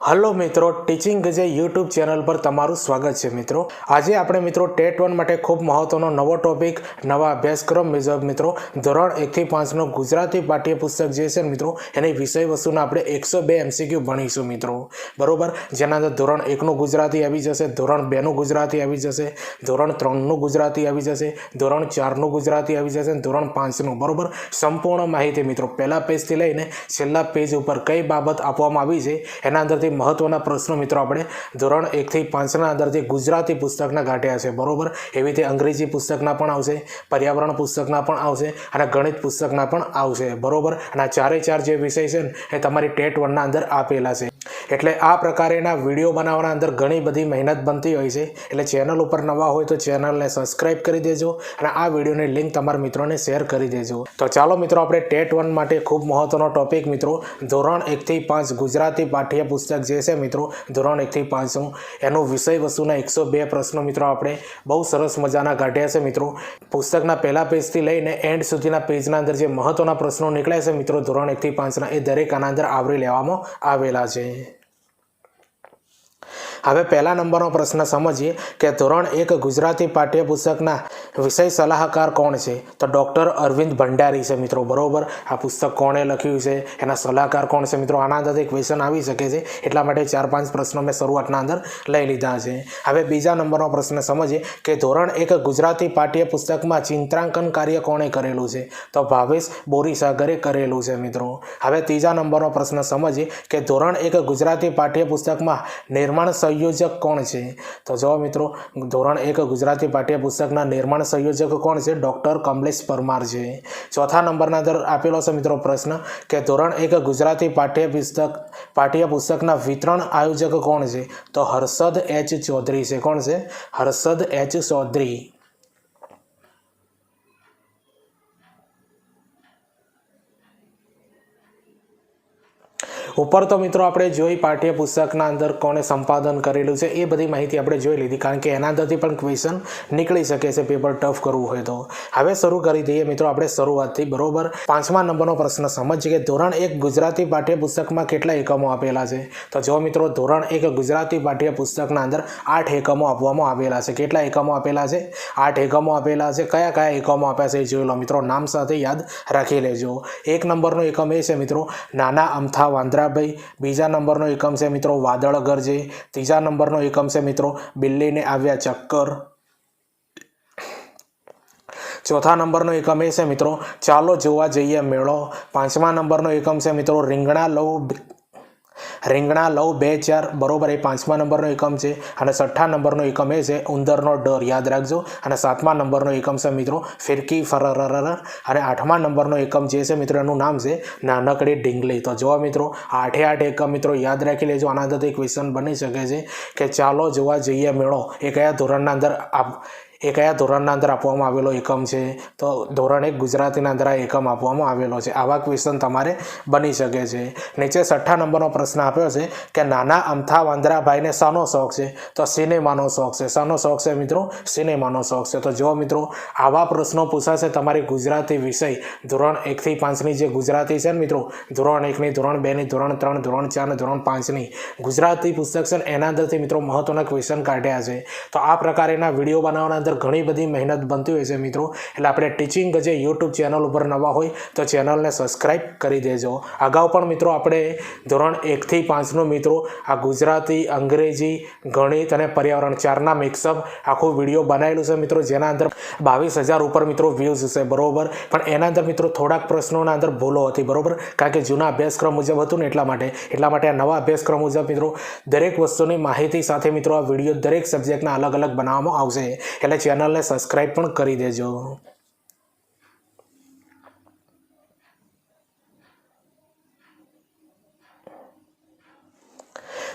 Hello મિત્રો, teaching ગજે YouTube channel પર તમારું સ્વાગત છે મિત્રો। આજે આપણે મિત્રો ટેટ 1 માટે ખૂબ મહત્વનો નવો ટોપિક, નવા અભ્યાસક્રમ મુજબ મિત્રો ધોરણ 1 થી 5 નો ગુજરાતી પાઠ્યપુસ્તક જે છે મિત્રો એની વિષય વસ્તુના આપણે 102 MCQ ભણીશું મિત્રો, બરોબર। જેના અંદર ધોરણ 1 નું ગુજરાતી આવી જશે, ધોરણ 2 નું ગુજરાતી આવી જશે, ધોરણ 3 નું ગુજરાતી આવી જશે, ધોરણ 4 નું ગુજરાતી આવી જશે અને ધોરણ 5 નું, બરોબર। સંપૂર્ણ માહિતી મિત્રો પહેલા પેજથી લઈને છેલ્લા પેજ ઉપર કઈ બાબત આપવામાં આવી છે એના અંદરથી મહત્વના પ્રશ્નો મિત્રો આપણે ધોરણ 1 થી 5 ના અંદરથી ગુજરાતી પુસ્તકના કાઢ્યા છે, બરોબર। એવી રીતે અંગ્રેજી પુસ્તકના પણ આવશે, પર્યાવરણ પુસ્તકના પણ આવશે અને ગણિત પુસ્તકના પણ આવશે, બરોબર। અને આ ચારે ચાર જે વિષય છે એ તમારી ટેટ 1 ના અંદર આપેલા છે। એટલે આ પ્રકારેના વિડીયો બનાવવાના અંદર ઘણી બધી મહેનત બનતી હોય છે, એટલે ચેનલ ઉપર નવા હોય તો ચેનલને સબસ્ક્રાઇબ કરી દેજો અને આ વિડીયોની લિંક તમારા મિત્રોને શેર કરી દેજો। તો ચાલો મિત્રો આપણે ટેટ 1 માટે ખૂબ મહત્વનો ટોપિક મિત્રો ધોરણ 1 થી 5 ગુજરાતી પાઠ્યપુસ્તક જે છે મિત્રો ધોરણ 1 થી 5 નું એનું વિષય વસ્તુના 102 પ્રશ્નો મિત્રો આપણે બહુ સરસ મજાના કાઢ્યા છે મિત્રો। પુસ્તકના પહેલા પેજથી લઈને એન્ડ સુધીના પેજના અંદર જે મહત્વના પ્રશ્નો નીકળ્યા છે મિત્રો ધોરણ 1 થી 5 ના એ દરેક આના અંદર આવરી લેવામાં આવેલા છે। હવે પહેલા નંબરનો પ્રશ્ન સમજીએ કે ધોરણ 1 ગુજરાતી પાઠ્યપુસ્તકના વિષય સલાહકાર કોણ છે? તો ડૉક્ટર અરવિંદ ભંડારી છે મિત્રો, બરોબર। આ પુસ્તક કોણે લખ્યું છે, એના સલાહકાર કોણ છે મિત્રો, આના અંદરથી ક્વેશ્ચન આવી શકે છે, એટલા માટે 4-5 પ્રશ્નો મેં શરૂઆતના અંદર લઈ લીધા છે। હવે બીજા નંબરનો પ્રશ્ન સમજીએ કે ધોરણ 1 ગુજરાતી પાઠ્યપુસ્તકમાં ચિત્રાંકન કાર્ય કોણે કરેલું છે? તો ભાવેશ બોરીસાગરે કરેલું છે મિત્રો। હવે ત્રીજા નંબરનો પ્રશ્ન સમજીએ કે ધોરણ 1 ગુજરાતી પાઠ્યપુસ્તકમાં નિર્માણ સંયોજક કોણ છે? તો જો મિત્રો ધોરણ 1 ગુજરાતી પાઠ્યપુસ્તકના નિર્માણ સંયોજક કોણ છે? ડૉક્ટર કમલેશ પરમાર છે। ચોથા નંબરના અંદર આપેલો છે મિત્રો પ્રશ્ન કે ધોરણ 1 ગુજરાતી પાઠ્યપુસ્તકના વિતરણ આયોજક કોણ છે? તો હર્ષદ એચ ચૌધરી છે। કોણ છે? હર્ષદ એચ ચૌધરી। ઉપર તો મિત્રો આપણે જોઈ પાઠ્યપુસ્તકના અંદર કોણે સંપાદન કરેલું છે એ બધી માહિતી આપણે જોઈ લીધી, કારણ કે એના અંદરથી પણ ક્વેશ્ચન નીકળી શકે છે પેપર ટફ કરવું હોય તો। હવે શરૂ કરી દઈએ મિત્રો આપણે શરૂઆતથી, બરોબર। 5મા નંબરનો પ્રશ્ન સમજીએ કે ધોરણ 1 ગુજરાતી પાઠ્યપુસ્તકમાં કેટલા એકમો આપેલા છે? તો જો મિત્રો ધોરણ 1 ગુજરાતી પાઠ્યપુસ્તકના અંદર 8 એકમો આપવામાં આવેલા છે। કેટલા એકમો આપેલા છે? 8 એકમો આપેલા છે। કયા કયા એકમો આપ્યા છે એ જોઈ લો મિત્રો, નામ સાથે યાદ રાખી લેજો। 1 નંબરનો એકમ એ છે મિત્રો નાના અમથા વાંદરા ભાઈ, બીજા નંબરનો એકમ છે મિત્રો વાદળ ગરજે, ત્રીજા નંબરનો એકમ છે મિત્રો બિલ્લીને આવ્યા ચક્કર, ચોથા નંબરનો એકમ એ છે મિત્રો ચાલો જોવા જઈએ મેળો, 5મા નંબરનો એકમ છે મિત્રો રીંગણા લવ 2-4, બરોબર, એ 5મા નંબરનો એકમ છે। અને 6થા નંબરનો એકમ એ છે ઉંદરનો ડર, યાદ રાખજો। અને 7મા નંબરનો એકમ છે મિત્રો ફિરકી ફરરર, અને 8મા નંબરનો એકમ જે છે મિત્રો એનું નામ છે નાનકડી ઢીંગલી। તો જો મિત્રો 8 એકમ મિત્રો યાદ રાખી લેજો, આના અંદરથી ક્વેશ્ચન બની શકે છે કે ચાલો જોવા જઈએ મેળો એ કયા ધોરણના અંદર આપવામાં આવેલો એકમ છે? તો ધોરણ 1 ગુજરાતીના અંદર આ એકમ આપવામાં આવેલો છે। આવા ક્વેશ્ચન તમારે બની શકે છે। નીચે 6થા નંબરનો પ્રશ્ન આપ્યો છે કે નાના અમથા વાંદરાભાઈને શાનો શોખ છે? તો સિનેમાનો શોખ છે। શાનો શોખ છે મિત્રો? સિનેમાનો શોખ છે। તો જો મિત્રો આવા પ્રશ્નો પૂછાશે તમારી ગુજરાતી વિષય ધોરણ 1 થી 5ની જે ગુજરાતી છે ને મિત્રો, ધોરણ 1ની, ધોરણ 2ની, ધોરણ 3, ધોરણ 4 અને ધોરણ 5ની ગુજરાતી પુસ્તક છે એના અંદરથી મિત્રો મહત્વના ક્વેશ્ચન કાઢ્યા છે। તો આ પ્રકારેના વિડીયો બનાવવાના ઘણી બધી મહેનત બનતી હોય છે મિત્રો, એટલે આપણે ટીચિંગ જે યુટ્યુબ ચેનલ ઉપર નવા હોય તો ચેનલને સબસ્ક્રાઇબ કરી દેજો। અગાઉ પણ મિત્રો આપણે ધોરણ 1 થી 5 નું મિત્રો આ ગુજરાતી, અંગ્રેજી, ગણિત અને પર્યાવરણ 4ના મિક્સઅપ આખું વિડીયો બનાવેલું છે મિત્રો, જેના અંદર 22,000 ઉપર મિત્રો વ્યૂઝ છે, બરોબર। પણ એના અંદર મિત્રો થોડાક પ્રશ્નોના અંદર ભૂલો હતી, બરોબર, કારણ કે જૂના અભ્યાસક્રમ મુજબ હતું ને એટલા માટે આ નવા અભ્યાસક્રમ મુજબ મિત્રો દરેક વસ્તુની માહિતી સાથે મિત્રો આ વિડીયો દરેક સબ્જેક્ટના અલગ અલગ બનાવવામાં આવશે, એટલે ચેનલને સબસ્ક્રાઇબ પણ કરી દેજો।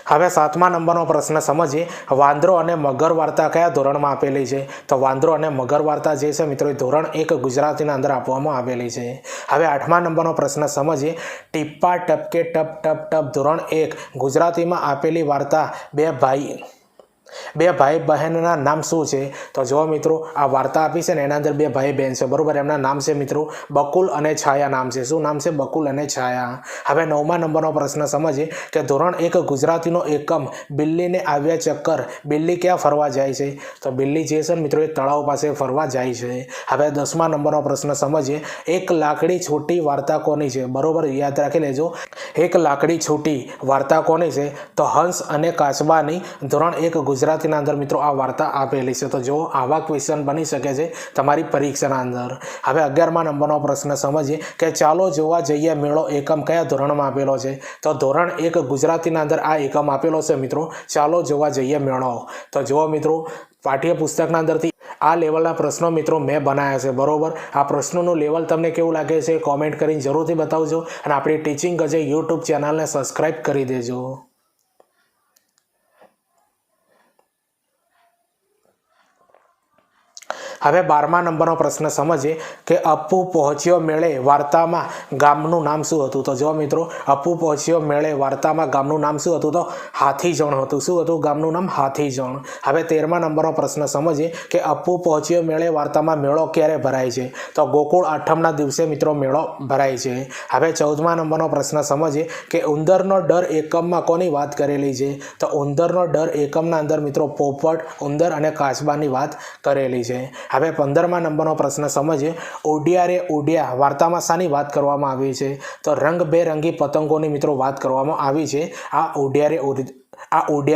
હવે 7મા નંબરનો પ્રશ્ન સમજીએ વાંદરો અને મગર વાર્તા કયા ધોરણમાં આપેલી છે? તો વાંદરો અને મગર વાર્તા જે છે મિત્રો એ ધોરણ 1 ગુજરાતીના અંદર આપવામાં આવેલી છે। હવે 8મા નંબરનો પ્રશ્ન સમજીએ ટીપા ટપકે ટપ ટપ ટપ ધોરણ 1 ગુજરાતીમાં આપેલી વાર્તા બે ભાઈ બે ભાઈ બહેનના નામ શું છે? તો જો મિત્રો આ વાર્તા આપી છે ને એના અંદર બે ભાઈ બહેન છે, બરોબર. એમના નામ છે મિત્રો બકુલ અને છાયા નામ છે. શું નામ છે? બકુલ અને છાયા. હવે 9મા નંબરનો પ્રશ્ન સમજીએ કે ધોરણ 1 ગુજરાતીનો એકમ બિલ્લીને આવ્યા ચક્કર. બિલ્લી ક્યાં ફરવા જાય છે? તો બિલ્લી જે છે ને મિત્રો એ તળાવ પાસે ફરવા જાય છે. હવે 10મા નંબરનો પ્રશ્ન સમજીએ. એક લાકડી છોટી વાર્તા કોની છે? બરોબર, યાદ રાખી લેજો. એક લાકડી છોટી વાર્તા કોની છે? તો હંસ અને કાચબાની. ધોરણ 1 ગુજરાતીના અંદર મિત્રો આ વાર્તા આપેલી છે. તો જો આવા ક્વેશ્ચન બની શકે છે તમારી પરીક્ષાના અંદર. હવે 11મા નંબરનો પ્રશ્ન સમજીએ કે ચાલો જોવા જઈએ મેળો એકમ કયા ધોરણમાં આપેલો છે? તો ધોરણ 1 ગુજરાતીના અંદર આ એકમ આપેલો છે મિત્રો, ચાલો જોવા જઈએ મેળો. તો જો મિત્રો પાઠ્યપુસ્તકના અંદરથી આ લેવલના પ્રશ્નો મિત્રો મેં બનાવ્યા છે, બરોબર. આ પ્રશ્નોનું લેવલ તમને કેવું લાગે છે કોમેન્ટ કરીને જરૂરથી બતાવજો અને આપણી ટીચિંગ અજય યુટ્યુબ ચેનલને સબસ્ક્રાઈબ કરી દેજો. હવે 12મા નંબરનો પ્રશ્ન સમજીએ કે અપ્પુ પહોંચ્યો મેળે વાર્તામાં ગામનું નામ શું હતું? તો જો મિત્રો અપ્પુ પહોંચ્યો મેળે વાર્તામાં ગામનું નામ શું હતું? તો હાથીજણ હતું. શું હતું ગામનું નામ? હાથીજણ. હવે 13મા નંબરનો પ્રશ્ન સમજીએ કે અપ્પુ પહોંચ્યો મેળે વાર્તામાં મેળો ક્યારે ભરાય છે? તો ગોકુળ આઠમના દિવસે મિત્રો મેળો ભરાય છે. હવે 14મા નંબરનો પ્રશ્ન સમજીએ કે ઉંદરનો ડર એકમમાં કોની વાત કરેલી છે? તો ઉંદરનો ડર એકમના અંદર મિત્રો પોપટ, ઉંદર અને કાચબાની વાત કરેલી છે. હવે 15મા નંબરનો પ્રશ્ન સમજીએ. ઉડ્યા રે ઉડ્યા વાર્તામાં શાની વાત કરવામાં આવી છે? તો રંગબેરંગી પતંગોની મિત્રો વાત કરવામાં આવી છે આ ઉડ્યા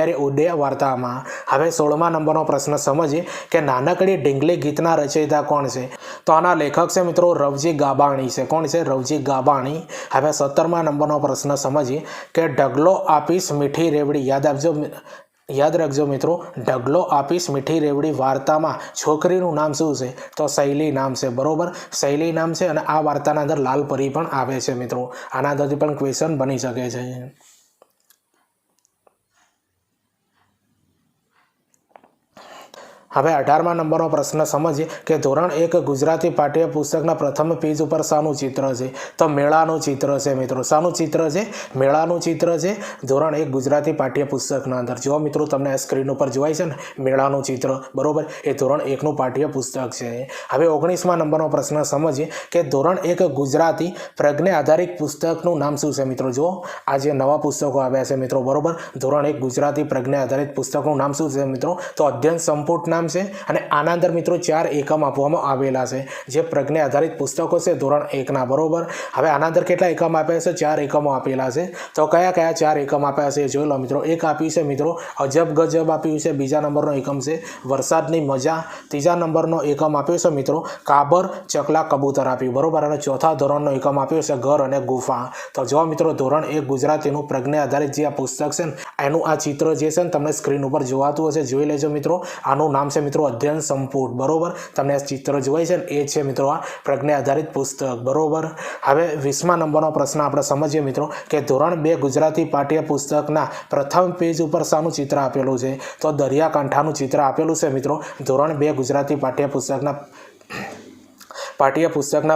રે ઉડ્યા વાર્તામાં. હવે 16મા નંબરનો પ્રશ્ન સમજીએ કે નાનકડી ઢીંગલી ગીતના રચયિતા કોણ છે? તો આના લેખક છે મિત્રો રવજી ગાબાણી છે. કોણ છે? રવજી ગાબાણી. હવે 17મા નંબરનો પ્રશ્ન સમજીએ કે ઢગલો આપીશ મીઠી રેવડી. યાદ રાખજો મિત્રો, ઢગલો આપીશ મીઠી રેવડી વાર્તામાં છોકરીનું નામ શું છે? તો શૈલી નામ છે, બરોબર. શૈલી નામ છે અને આ વાર્તાના અંદર લાલ પરી પણ આવે છે મિત્રો. આના અંદરથી પણ ક્વેશ્ચન બની શકે છે. હવે 18મા નંબરનો પ્રશ્ન સમજીએ કે ધોરણ 1 ગુજરાતી પાઠ્યપુસ્તકના પ્રથમ પેજ ઉપર શાનું ચિત્ર છે? તો મેળાનું ચિત્ર છે મિત્રો. શાનું ચિત્ર છે? મેળાનું ચિત્ર છે ધોરણ 1 ગુજરાતી પાઠ્યપુસ્તકના અંદર. જો મિત્રો તમને આ સ્ક્રીન ઉપર જોવાય છે ને મેળાનું ચિત્ર, બરોબર, એ ધોરણ 1નું પાઠ્યપુસ્તક છે. હવે 19મા નંબરનો પ્રશ્ન સમજીએ કે ધોરણ 1 ગુજરાતી પ્રજ્ઞા આધારિત પુસ્તકનું નામ શું છે મિત્રો? જો આ જે નવા પુસ્તકો આવ્યા છે મિત્રો, બરોબર, ધોરણ 1 ગુજરાતી પ્રજ્ઞા આધારિત પુસ્તકનું નામ શું છે મિત્રો? તો અધ્યયન સંપુટ નામ છે. અને આના અંદર મિત્રો 4 એકમ આપવામાં આવેલા છે જે પ્રજ્ઞા આધારિત પુસ્તકો છે ધોરણ 1ના, બરોબર. હવે આના અંદર કેટલા એકમ આપ્યા છે? 4 એકમો આપેલા છે. તો કયા કયા 4 એકમ આપ્યા છે જોઈ લો મિત્રો. એક આપ્યું છે મિત્રો અજબ ગજબ આપ્યું છે. બીજા નંબરનો એકમ છે વરસાદની મજા. ત્રીજા નંબરનો એકમ આપ્યો છે મિત્રો કાબર ચકલા કબૂતર આપ્યું, બરોબર. અને ચોથા ધોરણનો એકમ આપ્યો છે ઘર અને ગુફા. તો જો મિત્રો ધોરણ 1 ગુજરાતીનું પ્રજ્ઞા આધારિત જે આ પુસ્તક છે ને એનું આ ચિત્ર જે છે ને તમને સ્ક્રીન ઉપર જોવાતું હશે, જોઈ લેજો મિત્રો. આનું નામ છે મિત્રો અધ્યયન સંપુટ, બરોબર. તમને આ ચિત્ર જોવાય છે ને એ છે મિત્રો આ પ્રજ્ઞા આધારિત પુસ્તક, બરોબર. હવે 20મા નંબરનો પ્રશ્ન આપણે સમજીએ મિત્રો કે ધોરણ 2 ગુજરાતી પાઠ્યપુસ્તકના પ્રથમ પેજ ઉપર શાનું ચિત્ર આપેલું છે? તો દરિયાકાંઠાનું ચિત્ર આપેલું છે મિત્રો ધોરણ 2 ગુજરાતી પાઠ્યપુસ્તકના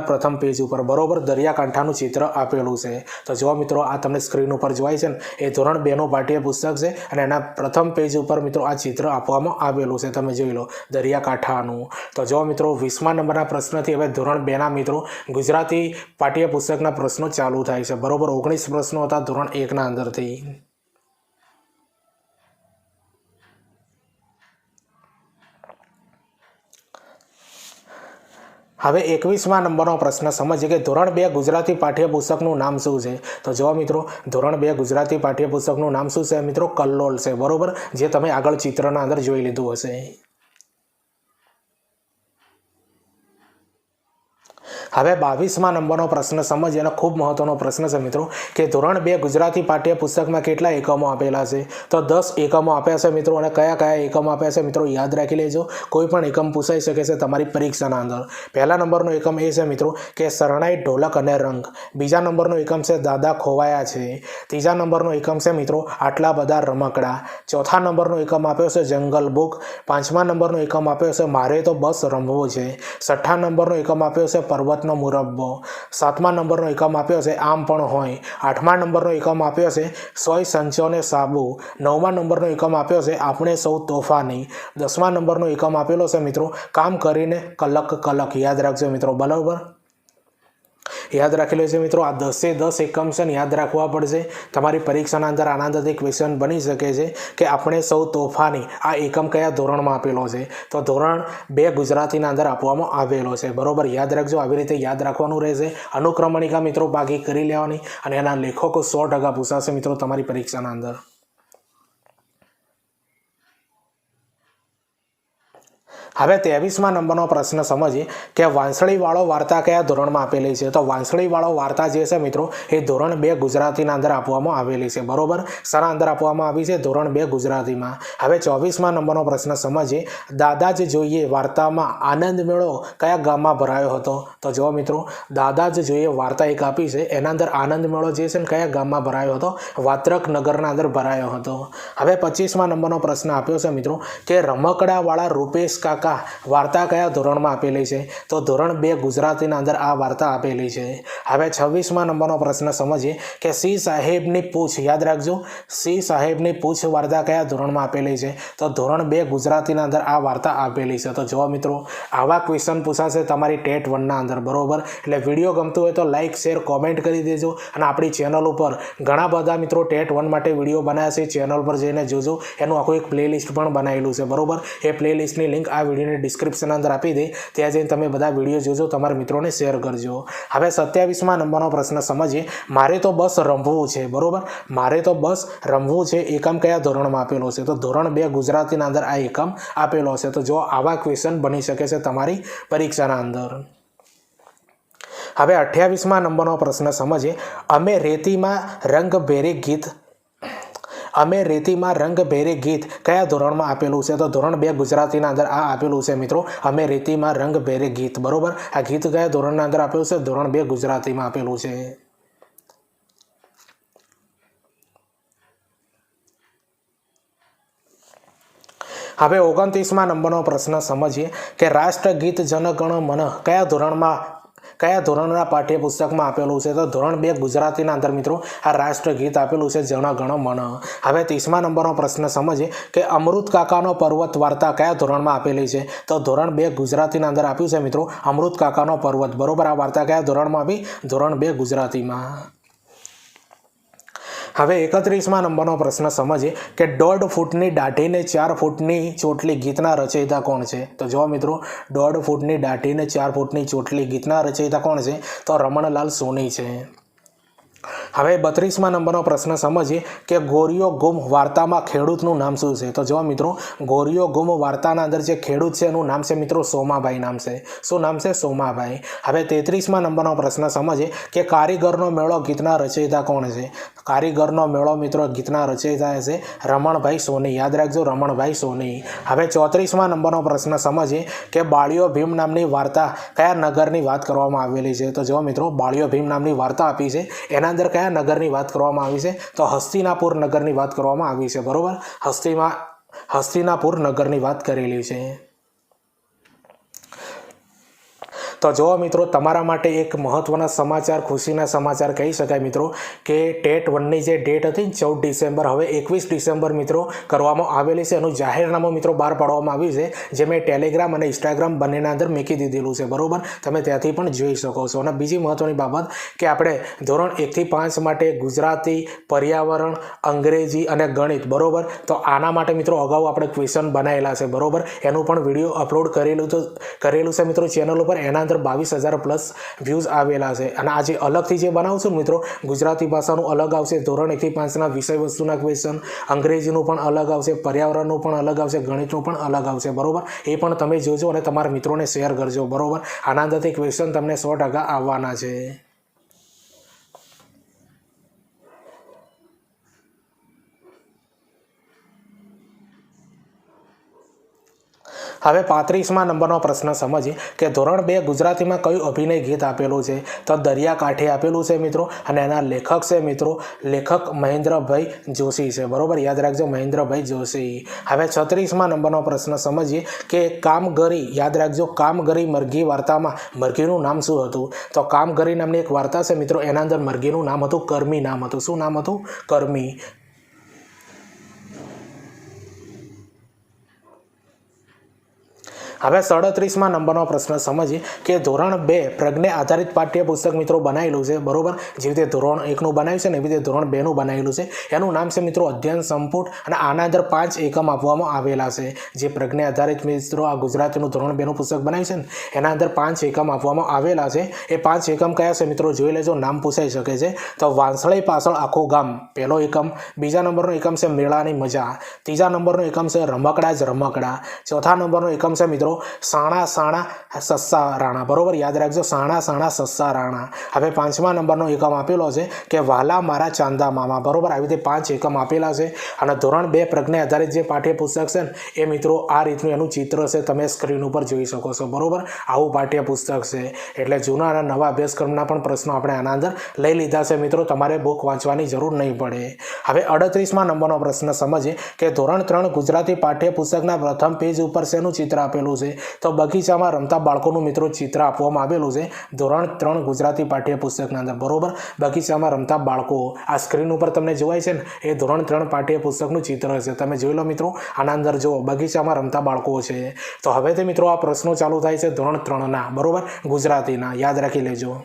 પ્રથમ પેજ ઉપર, બરોબર. દરિયાકાંઠાનું ચિત્ર આપેલું છે. તો જો મિત્રો આ તમને સ્ક્રીન ઉપર જોવાય છે ને એ ધોરણ 2નું પાઠ્યપુસ્તક છે અને એના પ્રથમ પેજ ઉપર મિત્રો આ ચિત્ર આપવામાં આવેલું છે, તમે જોઈ લો દરિયાકાંઠાનું. તો જો મિત્રો 20મા નંબરના પ્રશ્નથી હવે ધોરણ 2ના મિત્રો ગુજરાતી પાઠ્યપુસ્તકના પ્રશ્નો ચાલુ થાય છે, બરોબર. 19 પ્રશ્નો હતા ધોરણ 1ના અંદરથી. હવે 21મા નંબરનો પ્રશ્ન સમજીએ કે ધોરણ 2 ગુજરાતી પાઠ્યપુસ્તકનું નામ શું છે? તો જો મિત્રો ધોરણ 2 ગુજરાતી પાઠ્યપુસ્તકનું નામ શું છે મિત્રો? કલ્લોલ છે, બરોબર. જે તમે આગળ ચિત્રના અંદર જોઈ લીધું હશે. હવે 22મા નંબરનો પ્રશ્ન સમજીએ અને ખૂબ મહત્વનો પ્રશ્ન છે મિત્રો કે ધોરણ 2 ગુજરાતી પાઠ્યપુસ્તકમાં કેટલા એકમો આપેલા છે? તો 10 એકમો આપ્યા છે મિત્રો. અને કયા કયા એકમો આપ્યા છે મિત્રો યાદ રાખી લેજો. કોઈ પણ એકમ પૂછાઈ શકે છે તમારી પરીક્ષાના અંદર. પહેલા નંબરનો એકમ એ છે મિત્રો કે શરણાઈ, ઢોલક અને રંગ. બીજા નંબરનો એકમ છે દાદા ખોવાયા છે. ત્રીજા નંબરનો એકમ છે મિત્રો આટલા બધા રમકડા. ચોથા નંબરનો એકમ આપ્યો છે જંગલ બુક. 5મા નંબરનો એકમ આપ્યો છે મારે તો બસ રમવું છે. 6થા નંબરનો એકમ આપ્યો છે પર્વત જાતનો મુરબ્બો, 7મા નંબરનો એકમ આપ્યો છે આમ પણ હોય, 8મા નંબરનો એકમ આપ્યો છે સોય સંચોને સાબુ, 9મા નંબરનો એકમ આપ્યો છે આપણે સૌ તોફાની, 10મા નંબરનો એકમ આપેલો છે મિત્રો કામ કરીને કલક કલક. યાદ રાખજો મિત્રો, બરાબર યાદ રાખી લેજો મિત્રો. આ 10 એકમ છે ને યાદ રાખવા પડશે. તમારી પરીક્ષાના અંદર આનંદથી ક્વેશ્ચન બની શકે છે કે આપણે સૌ તોફાની આ એકમ કયા ધોરણમાં આપેલો છે, તો ધોરણ 2 ગુજરાતીના અંદર આપવામાં આવેલો છે. બરોબર યાદ રાખજો, આવી રીતે યાદ રાખવાનું રહેશે. અનુક્રમણિકા મિત્રો બાકી કરી લેવાની અને એના લેખકો 100% પૂછાશે મિત્રો તમારી પરીક્ષાના અંદર. હવે 23મા નંબરનો પ્રશ્ન સમજીએ કે વાંસળીવાળો વાર્તા કયા ધોરણમાં આપેલી છે. તો વાંસળીવાળો વાર્તા જે છે મિત્રો એ ધોરણ 2 ગુજરાતીના અંદર આપવામાં આવેલી છે. બરોબર, શાના અંદર આપવામાં આવી છે? ધોરણ 2 ગુજરાતીમાં. હવે 24મા નંબરનો પ્રશ્ન સમજીએ, દાદા જ જોઈએ વાર્તામાં આનંદ મેળો કયા ગામમાં ભરાયો હતો. તો જો મિત્રો, દાદા જ જોઈએ વાર્તા એક આપી છે, એના અંદર આનંદ મેળો જે છે ને કયા ગામમાં ભરાયો હતો? વાત્રક નગરના અંદર ભરાયો હતો. હવે 25મા નંબરનો પ્રશ્ન આપ્યો છે મિત્રો કે રમકડાવાળા રૂપેશ કાકા વાર્તા કયા ધોરણમાં આપેલી છે. તો ધોરણ 2 ગુજરાતીના અંદર આ વાર્તા આપેલી છે. હવે 26મા નંબરનો પ્રશ્ન સમજીએ કે સિંહ સાહેબની પૂછ. યાદ રાખજો, સિંહ સાહેબની પૂછ વાર્તા કયા ધોરણમાં આપેલી છે. તો ધોરણ 2 ગુજરાતીના અંદર આ વાર્તા આપેલી છે. તો જો મિત્રો, આવા ક્વેશ્ચન પૂછાશે તમારી ટેટ 1ના અંદર. બરોબર, એટલે વિડીયો ગમતો હોય તો લાઇક શેર કોમેન્ટ કરી દેજો. અને આપણી ચેનલ ઉપર ઘણા બધા મિત્રો ટેટ 1 માટે વિડીયો બનાવ્યા છે, ચેનલ પર જઈને જોજો. એનું આખું એક પ્લેલિસ્ટ પણ બનાવેલું છે. બરોબર, એ પ્લેલિસ્ટની લિંક આ વિડીયોની ડિસ્ક્રિપ્શન અંદર આપી દે, ત્યાં જઈને તમે બધા વિડીયો જોજો, તમારા મિત્રોને શેર કરજો. હવે 27મા નંબરનો પ્રશ્ન સમજીએ, મારે તો બસ રમવું છે. બરોબર, મારે તો બસ રમવું છે એકમ કયા ધોરણમાં આપેલો છે. તો ધોરણ 2 ગુજરાતીના અંદર આ એકમ આપેલો છે. તો જો આવા ક્વેશ્ચન બની શકે છે તમારી પરીક્ષાના અંદર. હવે 28મા નંબરનો પ્રશ્ન સમજીએ, અમે રેતીમાં રંગભેરી ગીત કયા ધોરણમાં આપેલું છે. તો ધોરણ 2 ગુજરાતીના અંદર આ આપેલું છે મિત્રો, અમે રેતીમાં રંગભેરી ગીત. બરોબર, આ ગીત કયા ધોરણના અંદર આપેલું છે? ધોરણ 2 ગુજરાતીમાં આપેલું છે. હવે 29મા નંબરનો પ્રશ્ન સમજીએ કે રાષ્ટ્રગીત જન ગણ મન કયા ધોરણના પાઠ્યપુસ્તકમાં આપેલું છે. તો ધોરણ 2 ગુજરાતીના અંદર મિત્રો આ રાષ્ટ્રગીત આપેલું છે, જન ગણ મન. હવે 30મા નંબરનો પ્રશ્ન સમજીએ કે અમૃત કાકાનો પર્વત વાર્તા કયા ધોરણમાં આપેલી છે. તો ધોરણ 2 ગુજરાતીના અંદર આપ્યું છે મિત્રો અમૃત કાકાનો પર્વત. બરોબર, આ વાર્તા કયા ધોરણમાં આપી? ધોરણ 2 ગુજરાતીમાં. હવે 31મા નંબરનો પ્રશ્ન સમજીએ કે 1.5 ફૂટની દાઢીને 4 ફૂટની ચોટલી ગીતના રચયિતા કોણ છે. તો જો મિત્રો, 1.5 ફૂટની દાઢીને 4 ફૂટની ચોટલી ગીતના રચયિતા કોણ છે? તો રમણલાલ સોની છે. હવે 32મા નંબરનો પ્રશ્ન સમજીએ કે ગોરીઓ ગુમ વાર્તામાં ખેડૂતનું નામ શું છે. તો જો મિત્રો, ગોરીઓ ગુમ વાર્તાના અંદર જે ખેડૂત છે એનું નામ છે મિત્રો સોમાભાઈ નામ છે. શું નામ છે? સોમાભાઈ. હવે 33મા નંબરનો પ્રશ્ન સમજીએ કે કારીગરનો મેળો ગીતના રચયિતા કોણ છે. કારીગરનો મેળો મિત્રો ગીતના રચયિતા છે રમણભાઈ સોની. યાદ રાખજો, રમણભાઈ સોની. હવે 34મા નંબરનો પ્રશ્ન સમજીએ કે બાળિયો ભીમ નામની વાર્તા કયા નગરની વાત કરવામાં આવેલી છે. તો જો મિત્રો, બાળિયો ભીમ નામની વાર્તા આપી છે, એના અંદર કયા નગરની વાત કરવામાં આવી છે? તો હસ્તિનાપુર નગરની વાત કરવામાં આવી છે. બરોબર, હસ્તિનાપુર નગરની વાત કરેલી છે. તો જો મિત્રો, તમારા માટે એક મહત્વના સમાચાર, ખુશીના સમાચાર કહી શકાય મિત્રો કે ટેટ 1ની જે ડેટ હતી 14 ડિસેમ્બર હવે 21 ડિસેમ્બર મિત્રો કરવામાં આવેલી છે. એનું જાહેરનામું મિત્રો બહાર પાડવામાં આવ્યું છે, જે મેં ટેલિગ્રામ અને ઇન્સ્ટાગ્રામ બંનેના અંદર મૂકી દીધેલું છે. બરોબર, તમે ત્યાંથી પણ જોઈ શકો છો. અને બીજી મહત્વની બાબત કે આપણે ધોરણ 1 થી 5 માટે ગુજરાતી, પર્યાવરણ, અંગ્રેજી અને ગણિત. બરોબર, તો આના માટે મિત્રો અગાઉ આપણે ક્વેશ્ચન બનાવેલા છે. બરોબર, એનું પણ વિડીયો અપલોડ કરેલું છે મિત્રો ચેનલ ઉપર. એના 22,000 પ્લસ વ્યૂઝ આવેલા છે. અને આજે અલગથી જે બનાવશું મિત્રો, ગુજરાતી ભાષાનું અલગ આવશે, ધોરણ 1 થી 5ના વિષય વસ્તુના ક્વેશ્ચન, અંગ્રેજીનું પણ અલગ આવશે, પર્યાવરણનું પણ અલગ આવશે, ગણિતનું પણ અલગ આવશે. બરોબર, એ પણ તમે જોજો અને તમારા મિત્રોને શેર કરજો. બરોબર, આનંદથી ક્વેશ્ચન તમને 100% આવવાના છે. હવે 35મા નંબરનો પ્રશ્ન સમજીએ કે ધોરણ 2 ગુજરાતીમાં કયું અભિનય ગીત આપેલું છે? તો દરિયાકાંઠે આપેલું છે મિત્રો, અને એના લેખક છે મિત્રો, લેખક મહેન્દ્રભાઈ જોશી છે, બરોબર, યાદ રાખજો મહેન્દ્રભાઈ જોશી। હવે 36મા નંબરનો પ્રશ્ન સમજીએ કે કામગરી, યાદ રાખજો કામગરી મરઘી વાર્તામાં મરઘીનું નામ શું હતું? તો કામગરી નામની એક વાર્તા છે મિત્રો, એના અંદર મરઘીનું નામ હતું કર્મી નામ હતું। શું નામ હતું? કર્મી। હવે 37મા નંબરનો પ્રશ્ન સમજીએ કે ધોરણ 2 પ્રજ્ઞા આધારિત પાઠ્યપુસ્તક મિત્રો બનાવેલું છે, બરોબર, જે રીતે ધોરણ 1નું બનાવ્યું છે ને એવી રીતે ધોરણ 2નું બનાવેલું છે। એનું નામ છે મિત્રો અધ્યયન સંપુટ, અને આના અંદર 5 એકમ આપવામાં આવેલા છે। જે પ્રજ્ઞા આધારિત મિત્રો આ ગુજરાતીનું ધોરણ 2નું પુસ્તક બનાવ્યું છે ને એના અંદર 5 એકમ આપવામાં આવેલા છે। એ 5 એકમ કયા છે મિત્રો? જોઈ લેજો, નામ પૂછાઈ શકે છે। તો વાંસળી પાછળ આખું ગામ પહેલો એકમ, બીજા નંબરનો એકમ છે મેળાની મજા, ત્રીજા નંબરનો એકમ છે રમકડા જ રમકડા, ચોથા નંબરનો એકમ છે મિત્રો સાણા સાણા સસ્સા રાણા, બરોબર, યાદ રાખજો સાણા સાણા સસ્સા રાણા। હવે 5મા નંબરનો એકમ આપેલો છે કે વાલા મારા ચાંદા મામા, બરોબર, આવી રીતે 5 એકમ આપેલા છે। અને ધોરણ 2 પ્રજ્ઞા આધારિત જે પાઠ્યપુસ્તક છે ને એ મિત્રો આ રીતનું એનું ચિત્ર છે, તમે સ્ક્રીન ઉપર જોઈ શકો છો, બરોબર, આવું પાઠ્યપુસ્તક છે। એટલે જૂના અને નવા અભ્યાસક્રમના પણ પ્રશ્નો આપણે આના અંદર લઈ લીધા છે મિત્રો, તમારે બુક વાંચવાની જરૂર નહીં પડે। હવે 38મા નંબરનો પ્રશ્ન સમજીએ કે ધોરણ 3 ગુજરાતી પાઠ્યપુસ્તકના પ્રથમ પેજ ઉપર શેનું ચિત્ર આપેલું છે? તો બગીચામાં રમતા બાળકોનું મિત્રો ચિત્ર આપવામાં આવેલું છે ધોરણ 3 ગુજરાતી પાઠ્યપુસ્તકના અંદર, બરોબર, બગીચામાં રમતા બાળકો આ સ્ક્રીન ઉપર તમને જોવાય છે ને એ ધોરણ 3 પાઠ્યપુસ્તકનું ચિત્ર છે, તમે જોઈ લો મિત્રો, આના અંદર જો બગીચામાં રમતા બાળકો છે। તો હવેથી મિત્રો આ પ્રશ્નો ચાલુ થાય છે ધોરણ 3ના, બરોબર, ગુજરાતીના, યાદ રાખી લેજો।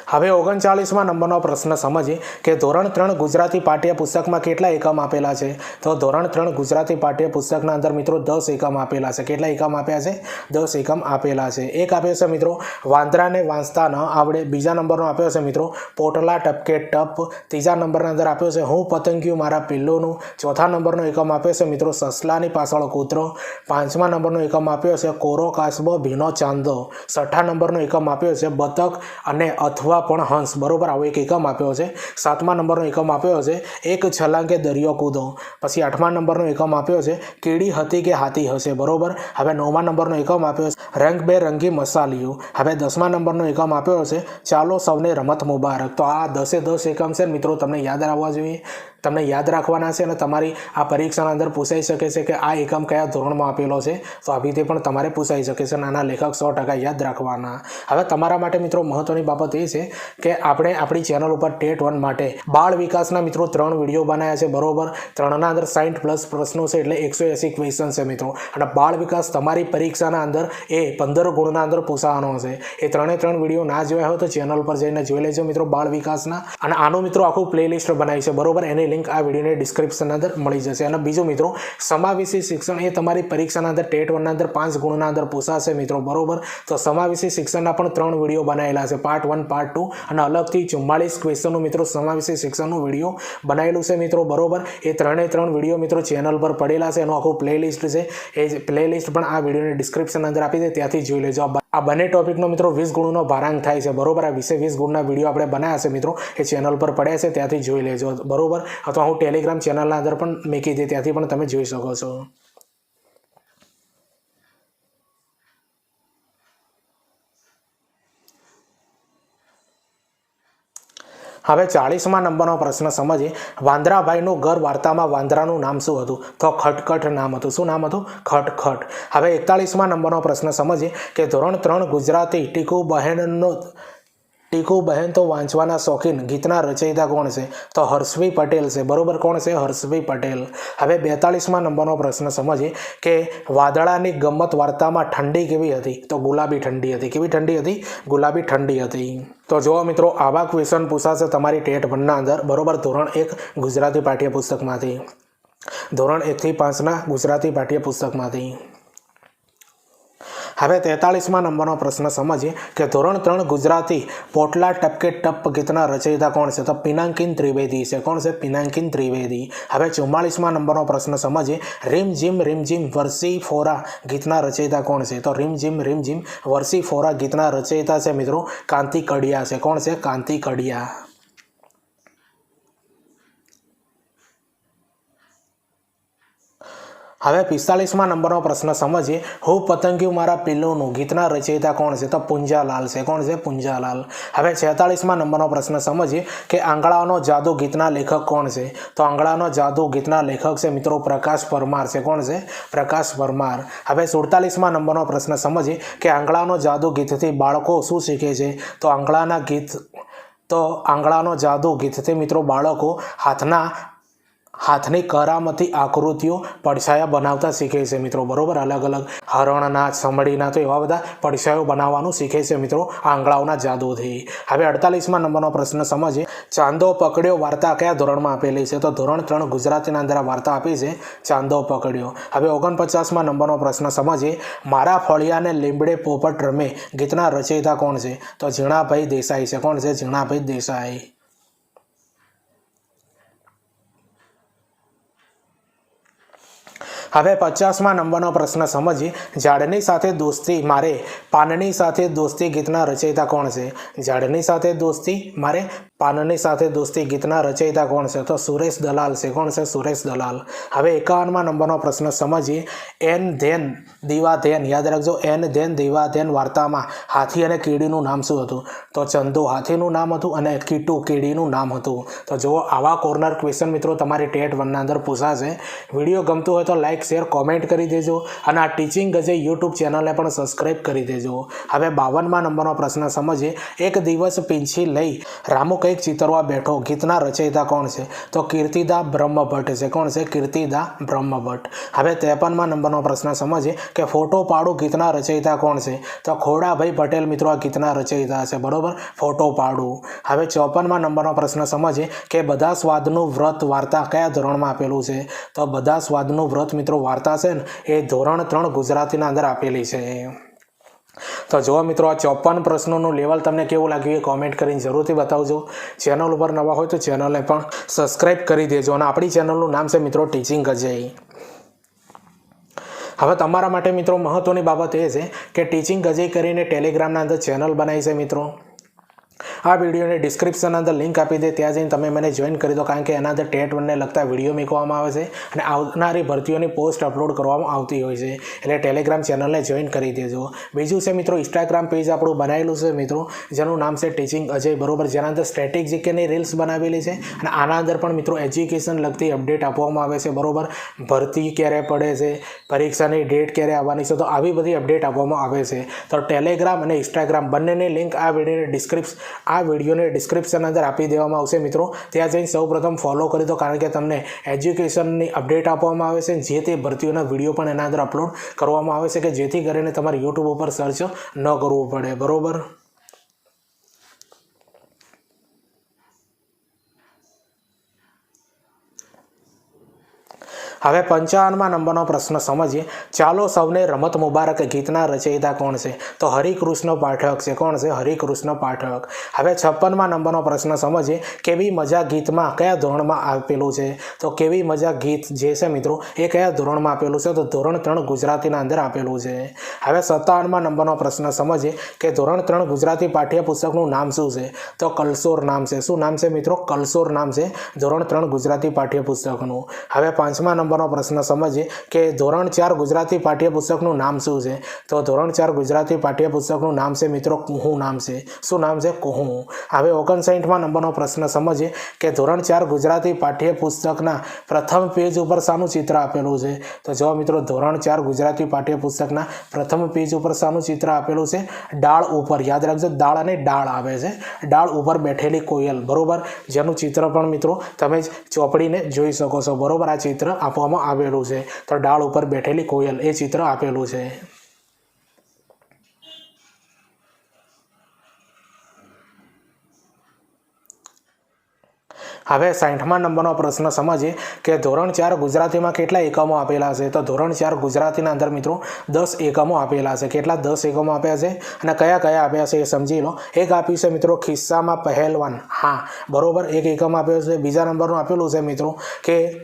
હવે 39મા નંબરનો પ્રશ્ન સમજીએ કે ધોરણ 3 ગુજરાતી પાઠ્યપુસ્તકમાં કેટલા એકમ આપેલા છે? તો ધોરણ 3 ગુજરાતી પાઠ્યપુસ્તકના અંદર મિત્રો 10 એકમ આપેલા છે। કેટલા એકમ આપ્યા છે? 10 એકમ આપેલા છે। એક આપ્યો છે મિત્રો વાંદરાને વાંચતા ન આવડે, બીજા નંબરનો આપ્યો છે મિત્રો પોટલા ટપકે ટપ, ત્રીજા નંબરના અંદર આપ્યો છે હું પતંગિયું મારા પિલ્લોનું, ચોથા નંબરનો એકમ આપ્યો છે મિત્રો સસલાની પાછળ કૂતરો, 5મા નંબરનો એકમ આપ્યો છે કોરો કાચબો ભીનો ચાંદો, 6થા નંબરનો એકમ આપ્યો છે બતક અને અથવા પણ હંસ, બરોબર, આવો એક એકમ આપ્યો છે। 7મા નંબરનો એકમ આપ્યો છે એક છલાંગે દરિયો કૂદો, પછી 8મા નંબરનો એકમ આપ્યો છે કીડી હતી કે હાથી હશે, બરોબર। હવે 9મા નંબરનો એકમ આપ્યો છે રંગબેરંગી મસાલિયું, હવે 10મા નંબરનો એકમ આપ્યો છે ચાલો સૌને રમત મુબારક। તો આ 10 એકમ છે મિત્રો, તમને યાદ રાખવા જોઈએ, તમને યાદ રાખવાના છે, અને તમારી આ પરીક્ષાના અંદર પૂછાઈ શકે છે કે આ એકમ કયા ધોરણમાં આપેલો છે, તો આવી રીતે પણ તમારે પૂછાઈ શકે છે, નાના લેખક 100% યાદ રાખવાના। હવે તમારા માટે મિત્રો મહત્વની બાબત એ છે કે આપણે આપણી ચેનલ ઉપર ટેટ 1 માટે બાળ વિકાસના મિત્રો 3 વિડીયો બનાવ્યા છે, બરોબર, 3ના અંદર 60+ પ્રશ્નો છે, એટલે 180 ક્વેશ્ચન છે મિત્રો, અને બાળ વિકાસ તમારી પરીક્ષાના અંદર એ 15 ગુણના અંદર પૂછવાનો છે। એ 3 વિડીયો ના જોયા હોય તો ચેનલ પર જઈને જોઈ લેજો મિત્રો બાળ વિકાસના, અને આનું મિત્રો આખું પ્લેલિસ્ટ બનાવી છે, બરોબર, એની લિંક આ વિડીયોની ડિસ્ક્રિપ્શન અંદર મળી જશે। અને બીજું મિત્રો સમાવેશી શિક્ષણ એ તમારી પરીક્ષાના અંદર ટેટ 1ના અંદર 5 ગુણના અંદર પૂછાશે મિત્રો, બરોબર, તો સમાવેશી શિક્ષણના પણ 3 વિડીયો બનાવેલા છે, પાર્ટ 1 પાર્ટ 2 અને અલગથી 44 ક્વેશ્ચનનું મિત્રો સમાવેશી શિક્ષણનું વિડીયો બનાવેલું છે મિત્રો, બરોબર। એ 3 વિડીયો મિત્રો ચેનલ પર પડેલા છે, એનું આખું પ્લેલિસ્ટ છે, એ પ્લેલિસ્ટ પણ આ વિડીયોની ડિસ્ક્રિપ્શન અંદર આપી દે, ત્યાંથી જોઈ લેજો। આ બંને ટોપિકનો મિત્રો 20 ગુણનો ભારાંક થાય છે, બરોબર, આ 20 ગુણના વિડીયો આપણે બનાવ્યા છે મિત્રો, એ ચેનલ પર પડ્યા છે, ત્યાંથી જોઈ લેજો, બરોબર, અથવા હું ટેલિગ્રામ ચેનલના અંદર પણ મૂકી દે, ત્યાંથી પણ તમે જોઈ શકો છો। હવે 40મા નંબરનો પ્રશ્ન સમજીએ વાંદરાભાઈનું ઘર વાર્તામાં વાંદરાનું નામ શું હતું? તો ખટખટ નામ હતું। શું નામ હતું? ખટખટ। હવે 41મા નંબરનો પ્રશ્ન સમજીએ કે ધોરણ 3 ગુજરાતી ટીકુ બહેન તો વાંચવાના શોખીન ગીતના રચયિતા કોણ છે? તો હર્ષવી પટેલ છે, બરોબર, કોણ છે? હર્ષવી પટેલ। હવે 42મા નંબરનો પ્રશ્ન સમજીએ કે વાદળાની ગમત વાર્તામાં ઠંડી કેવી હતી? તો ગુલાબી ઠંડી હતી। કેવી ઠંડી હતી? ગુલાબી ઠંડી હતી। તો જો મિત્રો આવા ક્વેશ્ચન પૂછાશે તમારી ટેટ 1ના અંદર, બરોબર, ધોરણ 1 ગુજરાતી પાઠ્યપુસ્તકમાંથી, ધોરણ 1 થી 5ના ગુજરાતી પાઠ્યપુસ્તકમાંથી। હવે 43મા નંબરનો પ્રશ્ન સમજીએ કે ધોરણ 3 ગુજરાતી પોટલા ટપકે ટપ ગીતના રચયિતા કોણ છે? તો પિનાકિન ત્રિવેદી છે। કોણ છે? પિનાકિન ત્રિવેદી। હવે 44મા નંબરનો પ્રશ્ન સમજીએ રીમઝીમ વરસી ફોરા ગીતના રચયિતા કોણ છે? તો રીમઝીમ વરસી ફોરા ગીતના રચયિતા છે મિત્રો કાંતિ કડિયા છે। કોણ છે? કાંતિ કડિયા। હવે 45મા નંબરનો પ્રશ્ન સમજીએ, હું પતંગિયું મારા પિલ્લુનું ગીતના રચયિતા કોણ છે? તો પુંજાલાલ છે. કોણ છે? પુંજાલાલ. હવે 46મા નંબરનો પ્રશ્ન સમજીએ કે આંગળાનો જાદુ ગીતના લેખક કોણ છે? તો આંગળાનો જાદુ ગીતના લેખક છે મિત્રો પ્રકાશ પરમાર છે. કોણ છે? પ્રકાશ પરમાર. હવે 47મા નંબરનો પ્રશ્ન સમજીએ કે આંગળાનો જાદુ ગીતથી બાળકો શું શીખે છે? તો આંગળાનો જાદુ ગીતથી મિત્રો બાળકો હાથની કરામતી આકૃતિઓ પડછાયા બનાવતા શીખે છે મિત્રો. બરોબર, અલગ અલગ હરણના, સમડીના, તો એવા બધા પડછાયો બનાવવાનું શીખે છે મિત્રો આંગળાઓના જાદુથી. હવે 48મા નંબરનો પ્રશ્ન સમજીએ, ચાંદો પકડ્યો વાર્તા કયા ધોરણમાં આપેલી છે? તો ધોરણ 3 ગુજરાતીના અંદર આ વાર્તા આપી છે, ચાંદો પકડ્યો. હવે 49મા નંબરનો પ્રશ્ન સમજીએ, મારા ફળિયાને લીમડે પોપટ રમે ગીતના રચયિતા કોણ છે? તો ઝીણાભાઈ દેસાઈ છે. કોણ છે? ઝીણાભાઈ દેસાઈ. હવે 50મા નંબરનો પ્રશ્ન સમજીએ, ઝાડની સાથે દોસ્તી મારે પાનની સાથે દોસ્તી ગીતના રચયિતા કોણ છે? ઝાડની સાથે દોસ્તી મારે પાનની સાથે દોસ્તી ગીતના રચયિતા કોણ છે? તો સુરેશ દલાલ છે. કોણ છે? સુરેશ દલાલ. હવે 51મા નંબરનો પ્રશ્ન સમજીએ, એન ધેન દીવા ધેન, યાદ રાખજો, એન ધેન દીવા ધેન વાર્તામાં હાથી અને કીડીનું નામ શું હતું? તો ચંદુ હાથીનું નામ હતું અને કીટુ કીડીનું નામ હતું. તો જુઓ, આવા કોર્નર ક્વેશ્ચન મિત્રો તમારી ટેટ 1ના અંદર પૂછાશે. વિડીયો ગમતો હોય તો લાઈક, શેર, કોમેન્ટ કરી દેજો અને આ ટીચિંગ અજય યુટ્યુબ ચેનલને પણ સબસ્ક્રાઈબ કરી દેજો. હવે 52મા નંબરનો પ્રશ્ન સમજીએ, એક દિવસ પીંછી લઈ રામુ કંઈક ચિતરવા બેઠો ગીતના રચયિતા કોણ છે? તો કીર્તિદા બ્રહ્મભટ્ટ છે. કોણ છે? કીર્તિદા બ્રહ્મભટ્ટ. હવે 53મા નંબરનો પ્રશ્ન સમજીએ કે ફોટો પાડું ગીતના રચયિતા કોણ છે? તો ખોડાભાઈ પટેલ મિત્રો આ ગીતના રચયિતા છે. બરોબર, ફોટો પાડું. હવે 54મા નંબરનો પ્રશ્ન સમજીએ કે બધા સ્વાદનું વ્રત વાર્તા કયા ધોરણમાં આપેલું છે? તો બધા સ્વાદનું વ્રત મિત્રો વાર્તા છે ને એ ધોરણ 3 ગુજરાતીના અંદર આપેલી છે. તો જો મિત્રો, આ 54 પ્રશ્નોનું લેવલ તમને કેવું લાગ્યું એ કોમેન્ટ કરીને જરૂરથી બતાવજો. ચેનલ ઉપર નવા હોય તો ચેનલને પણ સબસ્ક્રાઈબ કરી દેજો અને આપણી ચેનલનું નામ છે મિત્રો ટીચિંગ અજય. હવે તમારા માટે મિત્રો મહત્વની બાબત એ છે કે ટીચિંગ અજય કરીને ટેલિગ્રામના અંદર ચેનલ બનાવી છે મિત્રો. આ વિડીયોની ડિસ્ક્રિપ્શન અંદર લિંક આપી દે, ત્યાં જઈને તમે મને જોઈન કરી દો, કારણ કે એના અંદર ટેટ 1ને લગતા વિડીયો મૂકવામાં આવે છે અને આવનારી ભરતીઓની પોસ્ટ અપલોડ કરવામાં આવતી હોય છે. એટલે ટેલિગ્રામ ચેનલને જોઈન કરી દેજો. બીજું છે મિત્રો, ઇન્સ્ટાગ્રામ પેજ આપણું બનાવેલું છે મિત્રો, જેનું નામ છે ટીચિંગ અજય. બરોબર, જેના અંદર સ્ટેટિક જીકેની રીલ્સ બનાવેલી છે અને આના અંદર પણ મિત્રો એજ્યુકેશન લગતી અપડેટ આપવામાં આવે છે. બરોબર, ભરતી ક્યારે પડે છે, પરીક્ષાની ડેટ ક્યારે આવવાની છે, તો આવી બધી અપડેટ આપવામાં આવે છે. તો ટેલિગ્રામ અને ઇન્સ્ટાગ્રામ બંનેની લિંક આ વિડીયોની ડિસ્ક્રિપ્શન અંદર આપી દેવામાં આવશે મિત્રો. ત્યાં જઈને સૌપ્રથમ ફોલો કરી દો, કારણ કે તમને એજ્યુકેશનની અપડેટ આપવામાં આવે છે, જે તે ભરતીઓના વિડીયો પણ એના અંદર અપલોડ કરવામાં આવે છે, કે જેથી કરીને તમારે યુટ્યુબ ઉપર સર્ચ ન કરવું પડે. બરોબર. હવે 55મા નંબરનો પ્રશ્ન સમજીએ, ચાલો સૌને રમત મુબારક ગીતના રચયિતા કોણ છે? તો હરિકૃષ્ણ પાઠક છે. કોણ છે? હરિકૃષ્ણ પાઠક. હવે 56મા નંબરનો પ્રશ્ન સમજીએ, કેવી મજા ગીતમાં કયા ધોરણમાં આપેલું છે? તો કેવી મજા ગીત જે છે મિત્રો એ કયા ધોરણમાં આપેલું છે? તો ધોરણ 3 ગુજરાતીના અંદર આપેલું છે. હવે 57મા નંબરનો પ્રશ્ન સમજીએ કે ધોરણ 3 ગુજરાતી પાઠ્યપુસ્તકનું નામ શું છે? તો કલસોર નામ છે. શું નામ છે મિત્રો? કલસોર નામ છે ધોરણ 3 ગુજરાતી પાઠ્યપુસ્તકનું. હવે 5મા નંબરનો પ્રશ્ન સમજીએ કે ધોરણ 4 ગુજરાતી પાઠ્યપુસ્તકનું નામ શું છે? તો ધોરણ 4 ગુજરાતી પાઠ્યપુસ્તકનું નામ છે મિત્રો કુહુ નામ છે. શું નામ છે? કુહુ. હવે 59મા નંબરનો પ્રશ્ન સમજીએ કે ધોરણ 4 ગુજરાતી પાઠ્યપુસ્તકના પ્રથમ પેજ ઉપર શાનું ચિત્ર આપેલું છે? તો જો મિત્રો, ધોરણ 4 ગુજરાતી પાઠ્યપુસ્તકના પ્રથમ પેજ ઉપર શાનું ચિત્ર આપેલું છે? ડાળ ઉપર. યાદ રાખજો, દાળ અને ડાળ આવે છે. ડાળ ઉપર બેઠેલી કોયલ. બરોબર, જેનું ચિત્ર પણ મિત્રો તમે ચોપડીને જોઈ શકો છો. બરોબર, આ ચિત્ર આપવામાં આવેલું છે. તો ડાળ ઉપર બેઠેલી કોયલ એ ચિત્ર આપેલું છે. હવે 60મા નંબરનો પ્રશ્ન સમજીએ કે ધોરણ 4 ગુજરાતીમાં કેટલા એકમો આપેલા છે? તો ધોરણ 4 ગુજરાતીના અંદર મિત્રો 10 એકમો આપેલા છે. કેટલા? 10 એકમો આપ્યા છે. અને કયા કયા આપ્યા છે એ સમજી લો. એક આપ્યું છે મિત્રો ખિસ્સામાં પહેલવાન. હા, બરોબર, એક એકમ આપ્યો છે. બીજા નંબરનું આપેલું છે મિત્રો કે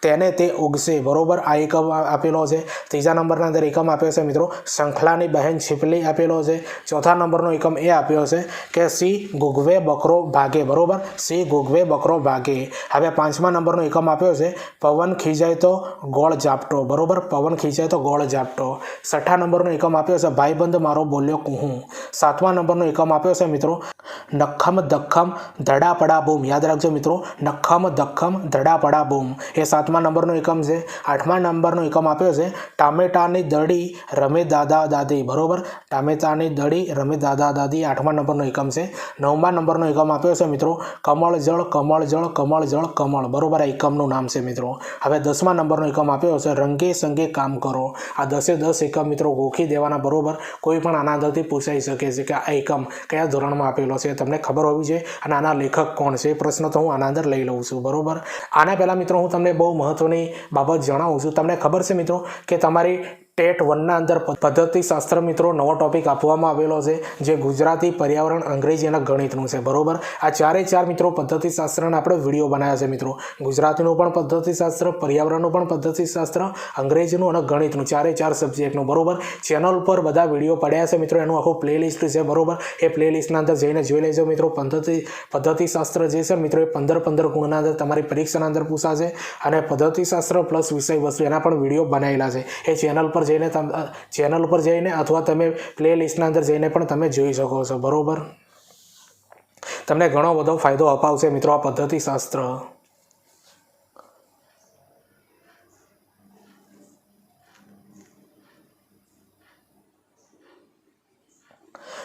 તેને તે ઉગશે, બરોબર, આ એકમ આપેલો છે। ત્રીજા નંબરના અંદર એકમ આપ્યો છે મિત્રો શંખલાની બહેન છીપલી આપેલો છે। ચોથા નંબરનો એકમ એ આપ્યો છે કે સિંહ ગુગવે બકરો ભાગે, બરોબર, સિંહ ગુગવે બકરો ભાગે। હવે પાંચમા નંબરનો એકમ આપ્યો છે પવન ખીજાય તો ગોળ ઝાપટો, બરોબર, પવન ખીજાય તો ગોળ ઝાપટો। છઠ્ઠા નંબરનો એકમ આપ્યો છે ભાઈબંધ મારો બોલ્યો કુહું। સાતમા નંબરનો એકમ આપ્યો છે મિત્રો નખમ દખમ ધડા પડા બૂમ, યાદ રાખજો મિત્રો, નખમ દખમ ધડા પડા બૂમ, એ સાતમા નંબરનો એકમ છે। આઠમા નંબરનો એકમ આપ્યો છે ટામેટાની દડી રમે દાદા દાદી, બરોબર, ટામેટાની દડી રમે દાદા દાદી, આઠમા નંબરનો એકમ છે। નવમા નંબરનો એકમ આપ્યો છે મિત્રો કમળ જળ કમળ જળ કમળ જળ કમળ, બરોબર, આ એકમનું નામ છે મિત્રો। હવે દસમા નંબરનો એકમ આપ્યો છે રંગે સંગે કામ કરો। આ 10 એકમ મિત્રો ગોખી દેવાના, બરોબર, કોઈ પણ આના અંદરથી પૂછાઈ શકે છે કે આ એકમ કયા ધોરણમાં આપેલો છે, તમને ખબર હોવી જોઈએ, અને આના લેખક કોણ છે એ પ્રશ્ન તો હું આના અંદર લઈ લઉં છું, બરોબર। આના પહેલાં મિત્રો હું તમને બહુ મહત્વની બાબત જણાવું છું। તમને ખબર છે મિત્રો કે તમારી ટેટ 1ના અંદર પદ્ધતિશાસ્ત્ર મિત્રો નવો ટોપિક આપવામાં આવેલો છે જે ગુજરાતી, પર્યાવરણ, અંગ્રેજી અને ગણિતનું છે, બરોબર। આ ચારે ચાર મિત્રો પદ્ધતિશાસ્ત્રના આપણે વિડીયો બનાવ્યા છે મિત્રો, ગુજરાતીનું પણ પદ્ધતિશાસ્ત્ર, પર્યાવરણનું પણ પદ્ધતિશાસ્ત્ર, અંગ્રેજીનું અને ગણિતનું, ચારે ચાર સબ્જેક્ટનું, બરોબર। ચેનલ ઉપર બધા વિડીયો પડ્યા છે મિત્રો, એનું આખું પ્લેલિસ્ટ છે, બરોબર, એ પ્લેલિસ્ટના અંદર જઈને જોઈ લેજો મિત્રો। પદ્ધતિશાસ્ત્ર જે છે મિત્રો એ 15 ગુણના અંદર તમારી પરીક્ષાના અંદર પૂછાશે, અને પદ્ધતિશાસ્ત્ર પ્લસ વિષય વસ્તુ એના પણ વિડીયો બનાવેલા છે, એ ચેનલ પર જઈને અથવા તમે પ્લે લિસ્ટના અંદર જઈને પણ તમે જોઈ શકો છો, બરોબર। તમને ઘણો બધો ફાયદો અપાવશે મિત્રો આ પદ્ધતિશાસ્ત્ર।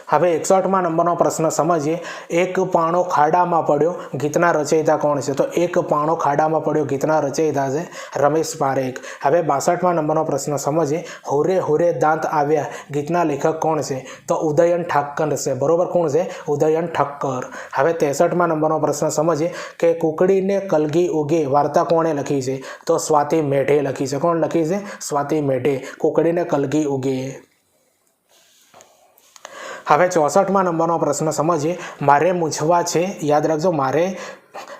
હવે 61મા નંબરનો પ્રશ્ન સમજીએ એક પાણો ખાડામાં પડ્યો ગીતના રચયિતા કોણ છે? તો એક પાણો ખાડામાં પડ્યો ગીતના રચયિતા છે રમેશ પારેખ। હવે 62મા નંબરનો પ્રશ્ન સમજીએ હુરે હુરે દાંત આવ્યા ગીતના લેખક કોણ છે? તો ઉદયન ઠાક્કર છે, બરોબર, કોણ છે? ઉદયન ઠક્કર। હવે 63મા નંબરનો પ્રશ્ન સમજીએ કે કુકડીને કલગી ઉગે વાર્તા કોણે લખી છે? તો સ્વાતિ મેઢે લખી છે। કોણ લખી છે? સ્વાતિ મેઢે, કુકડીને કલગી ઉગે। હવે 64મા નંબરનો પ્રશ્ન સમજીએ મારે પૂછવા છે, યાદ રાખજો,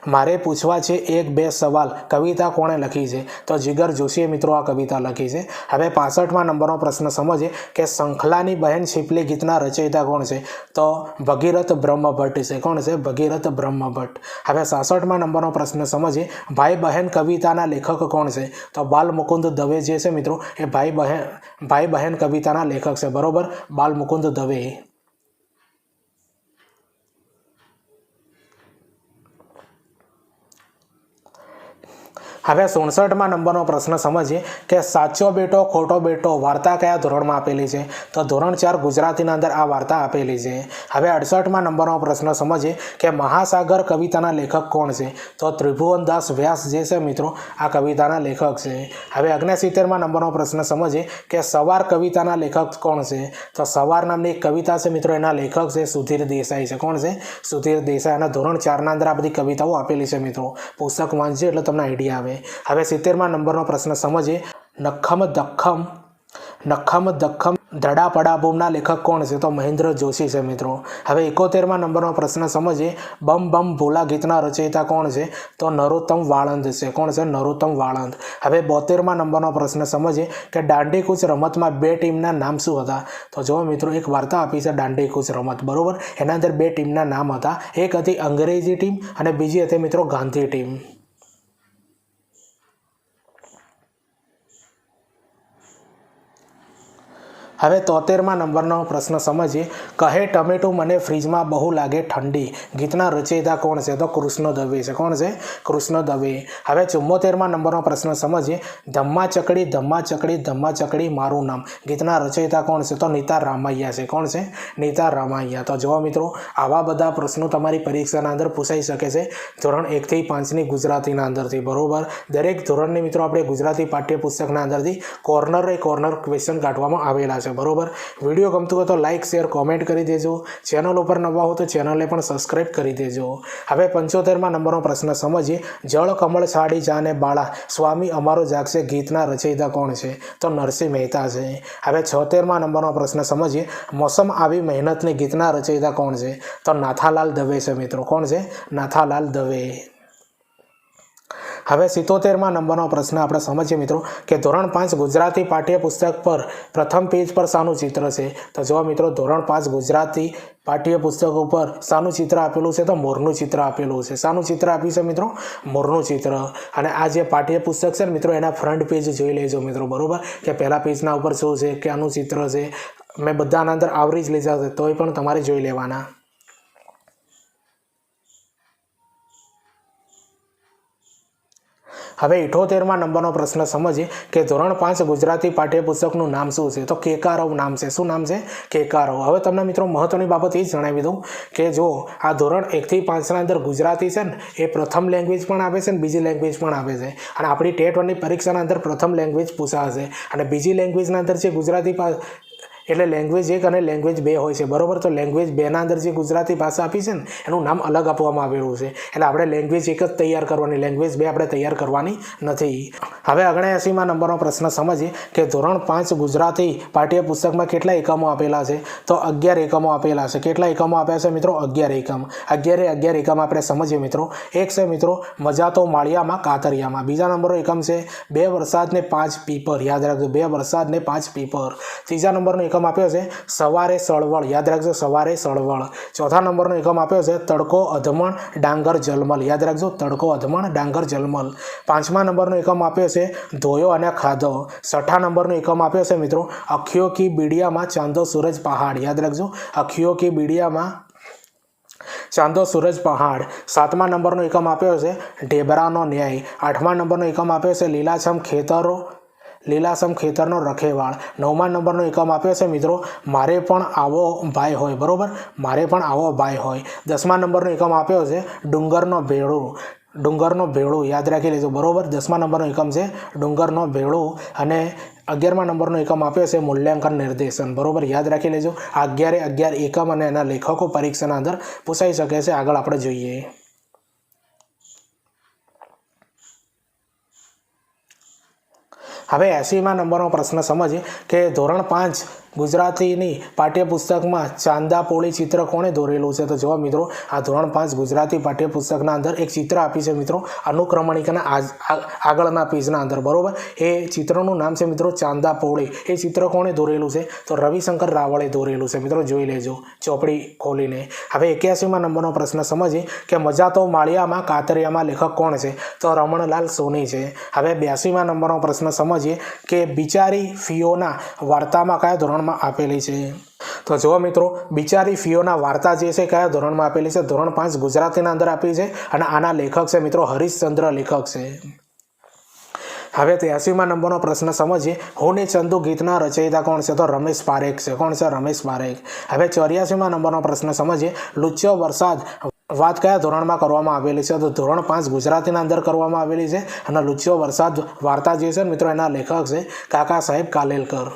મારે પૂછવા છે એક બે સવાલ કવિતા કોણે લખી છે? તો જીગર જોશીએ મિત્રો આ કવિતા લખી છે। હવે 65મા નંબરનો પ્રશ્ન સમજીએ કે શંખલાની બહેન છીપલી ગીતના રચયિતા કોણ છે? તો ભગીરથ બ્રહ્મભટ્ટ છે। કોણ છે? ભગીરથ બ્રહ્મભટ્ટ। હવે 66મા નંબરનો પ્રશ્ન સમજીએ ભાઈ બહેન કવિતાના લેખક કોણ છે? તો બાલમુકુંદ દવે જે છે મિત્રો એ ભાઈ બહેન કવિતાના લેખક છે, બરોબર, બાલમુકુંદ દવે। હવે 67મા નંબરનો પ્રશ્ન સમજીએ કે સાચો બેટો ખોટો બેટો વાર્તા કયા ધોરણમાં આપેલી છે? તો ધોરણ 4 ગુજરાતીના અંદર આ વાર્તા આપેલી છે। હવે 68મા નંબરનો પ્રશ્ન સમજીએ કે મહાસાગર કવિતાના લેખક કોણ છે? તો ત્રિભુવનદાસ વ્યાસ જે છે મિત્રો આ કવિતાના લેખક છે। હવે 69મા નંબરનો પ્રશ્ન સમજીએ કે સવાર કવિતાના લેખક કોણ છે? તો સવાર નામની એક કવિતા છે મિત્રો, એના લેખક છે સુધીર દેસાઈ છે। કોણ છે? સુધીર દેસાઈ। અને ધોરણ 4ના અંદર આ બધી કવિતાઓ આપેલી છે મિત્રો, પુસ્તક વાંચજો એટલે તમને આઈડિયા આવે। હવે 70મા નંબરનો પ્રશ્ન સમજીએ નખમ દખમ ધડા પડા બૂમના લેખક કોણ છે? તો મહેન્દ્ર જોશી છે મિત્રો। હવે 71મા નંબરનો પ્રશ્ન સમજીએ બમ બમ ભોલા ગીતના રચયિતા કોણ છે? તો નરોત્તમ વાળંદ છે। કોણ છે? નરોત્તમ વાળંદ। હવે 72મા નંબરનો પ્રશ્ન સમજીએ કે દાંડીકૂચ રમતમાં બે ટીમના નામ શું હતા? તો જો મિત્રો એક વાર્તા આપી છે દાંડીકૂચ રમત, બરોબર, એના અંદર બે ટીમના નામ હતા, એક હતી અંગ્રેજી ટીમ અને બીજી હતી મિત્રો ગાંધી ટીમ। હવે 73મા નંબરનો પ્રશ્ન સમજીએ કહે ટમેટું મને ફ્રીજમાં બહુ લાગે ઠંડી ગીતના રચયિતા કોણ છે? તો કૃષ્ણ દવે છે। કોણ છે? કૃષ્ણ દવે। હવે 74મા નંબરનો પ્રશ્ન સમજીએ ધમ્મા ચકડી મારું નામ ગીતના રચયિતા કોણ છે? તો નીતા રામૈયા છે। કોણ છે? નીતા રામૈયા। તો જો મિત્રો આવા બધા પ્રશ્નો તમારી પરીક્ષાના અંદર પૂછાઈ શકે છે ધોરણ 1 થી 5ની ગુજરાતીના અંદરથી, બરોબર। દરેક ધોરણની મિત્રો આપણે ગુજરાતી પાઠ્યપુસ્તકના અંદરથી કોર્નર ક્વેશ્ચન કાઢવામાં આવેલા છે, બરોબર। વિડીયો ગમતું હોય તો લાઇક શેર કોમેન્ટ કરી દેજો, ચેનલ ઉપર નવા હો તો ચેનલને પણ સબસ્ક્રાઇબ કરી દેજો। હવે 75મા નંબરનો પ્રશ્ન સમજીએ જળ કમળ છાડી જાને બાળા સ્વામી અમારો જાગશે ગીતના રચયિતા કોણ છે? તો નરસિંહ મહેતા છે। હવે 76મા નંબરનો પ્રશ્ન સમજીએ મોસમ આવી મહેનતની ગીતના રચયિતા કોણ છે? તો નાથાલાલ દવે છે મિત્રો। કોણ છે? નાથાલાલ દવે। હવે 77મા નંબરનો પ્રશ્ન આપણે સમજીએ મિત્રો કે ધોરણ 5 ગુજરાતી પાઠ્યપુસ્તક પર પ્રથમ પેજ પર શાનું ચિત્ર છે? તો જો મિત્રો ધોરણ 5 ગુજરાતી પાઠ્યપુસ્તક ઉપર શાનું ચિત્ર આપેલું છે? તો મોરનું ચિત્ર આપેલું છે. શાનું ચિત્ર આપ્યું છે મિત્રો? મોરનું ચિત્ર. અને આ જે પાઠ્યપુસ્તક છે ને મિત્રો એના ફ્રન્ટ પેજ જોઈ લેજો મિત્રો, બરોબર, કે પહેલા પેજના ઉપર શું છે, કે આનું ચિત્ર છે. મેં બધાના અંદર આવરી જ લીધા છે, તોય પણ તમારે જોઈ લેવાના. હવે 78મા નંબરનો પ્રશ્ન સમજીએ કે ધોરણ 5 ગુજરાતી પાઠ્યપુસ્તકનું નામ શું છે? તો કેકારવ નામ છે. શું નામ છે? કેકારવ. હવે તમને મિત્રો મહત્વની બાબત એ જ જણાવી દઉં કે જો આ ધોરણ 1 થી 5ના અંદર ગુજરાતી છે ને એ પ્રથમ લેંગ્વેજ પણ આવે છે ને બીજી લેંગ્વેજ પણ આવે છે. અને આપણી ટેટ 1ની પરીક્ષાના અંદર પ્રથમ લેંગ્વેજ પૂછાશે અને બીજી લેંગ્વેજના અંદર જે ગુજરાતી એટલે લેંગ્વેજ 1 અને લેંગ્વેજ 2 હોય છે, બરોબર. તો લેંગ્વેજ 2ના અંદર જે ગુજરાતી ભાષા આપી છે ને એનું નામ અલગ આપવામાં આવેલું છે. એટલે આપણે લેંગ્વેજ 1 જ તૈયાર કરવાની, લેંગ્વેજ 2 આપણે તૈયાર કરવાની નથી. હવે 79મા નંબરનો પ્રશ્ન સમજીએ કે ધોરણ 5 ગુજરાતી પાઠ્યપુસ્તકમાં કેટલા એકમો આપેલા છે? તો 11 એકમો આપેલા છે. કેટલા એકમો આપ્યા છે મિત્રો? 11 એકમ. 11 એકમ આપણે સમજીએ મિત્રો. એક છે મિત્રો મજા તો માળિયામાં કાતરિયામાં. બીજા નંબરનો એકમ છે 2 વરસાદ ને 5 પીપર. યાદ રાખજો, 2 વરસાદ ને 5 પીપર. ત્રીજા નંબરનો એકમ આપ્યો છે સવારે સળવળ. યાદ રાખજો, સવારે સળવળ. ચોથા નંબરનો એકમ આપ્યો છે તડકો અધમણ ડાંગર જલમલ. યાદ રાખજો, તડકો અધમણ ડાંગર જલમલ. 5મા નંબરનો એકમ આપ્યો છે ધોયો અને ખાધો. 6ઠા નંબરનો એકમ આપ્યો છે મિત્રો અખિયો કી બીડિયામાં ચાંદો સૂરજ પહાડ. યાદ રાખજો, અખિયો કી બીડિયામાં ચાંદો સૂરજ પહાડ. 7મા નંબરનો એકમ આપ્યો છે ઢેબરાનો ન્યાય. 8મા નંબરનો એકમ આપ્યો છે લીલાછમ ખેતરનો રખેવાળ. 9મા નંબરનો એકમ આપ્યો છે મિત્રો મારે પણ આવો ભાઈ હોય, બરોબર, મારે પણ આવો ભાઈ હોય. 10મા નંબરનો એકમ આપ્યો છે ડુંગરનો ભેળું. યાદ રાખી લેજો, બરોબર. 10મા નંબરનો એકમ છે ડુંગરનો ભેળું. અને 11મા નંબરનો એકમ આપ્યો છે મૂલ્યાંકન નિર્દેશન, બરોબર. યાદ રાખી લેજો. આ 11 એકમ અને એના લેખકો પરીક્ષાના અંદર પૂછાઈ શકે છે. આગળ આપણે જોઈએ. હવે 80મા નંબરનો પ્રશ્ન સમજીએ કે ધોરણ 5 ગુજરાતીની પાઠ્યપુસ્તકમાં ચાંદાપોળી ચિત્ર કોણે દોરેલું છે? તો જુઓ મિત્રો આ ધોરણ 5 ગુજરાતી પાઠ્યપુસ્તકના અંદર એક ચિત્ર આપી છે મિત્રો અનુક્રમણિકાના આગળના પેજના અંદર, બરોબર. એ ચિત્રનું નામ છે મિત્રો ચાંદાપોળી. એ ચિત્ર કોણે દોરેલું છે? તો રવિશંકર રાવળે દોરેલું છે મિત્રો. જોઈ લેજો ચોપડી ખોલીને. હવે 81મા નંબરનો પ્રશ્ન સમજીએ કે મજા તો માળિયામાં કાતરિયામાં લેખક કોણ છે? તો રમણલાલ સોની છે. હવે 82મા નંબરનો પ્રશ્ન સમજીએ કે બિચારી ફિયોના વાર્તામાં કયા ધોરણમાં આપેલી છે? તો જુઓ મિત્રો બિચારી ફિયોના વાર્તા જે છે કયા ધોરણમાં આપેલી છે? ધોરણ 5 ગુજરાતીના અંદર આપી છે. અને આના લેખક છે મિત્રો હરીશચંદ્ર લેખક છે. હવે 83મા નંબરનો પ્રશ્ન સમજીએ હું ને ચંદુ ગીતના રચયિતા કોણ છે? તો રમેશ પારેખ છે. કોણ છે? રમેશ પારેખ. હવે 84મા નંબરનો પ્રશ્ન સમજીએ લુચ્ચો વરસાદ વાત કયા ધોરણમાં કરવામાં આવેલી છે? તો ધોરણ 5 ગુજરાતીના અંદર કરવામાં આવેલી છે. અને લુચ્ચો વરસાદ વાર્તા જે છે મિત્રો એના લેખક છે કાકા સાહેબ કાલેલકર.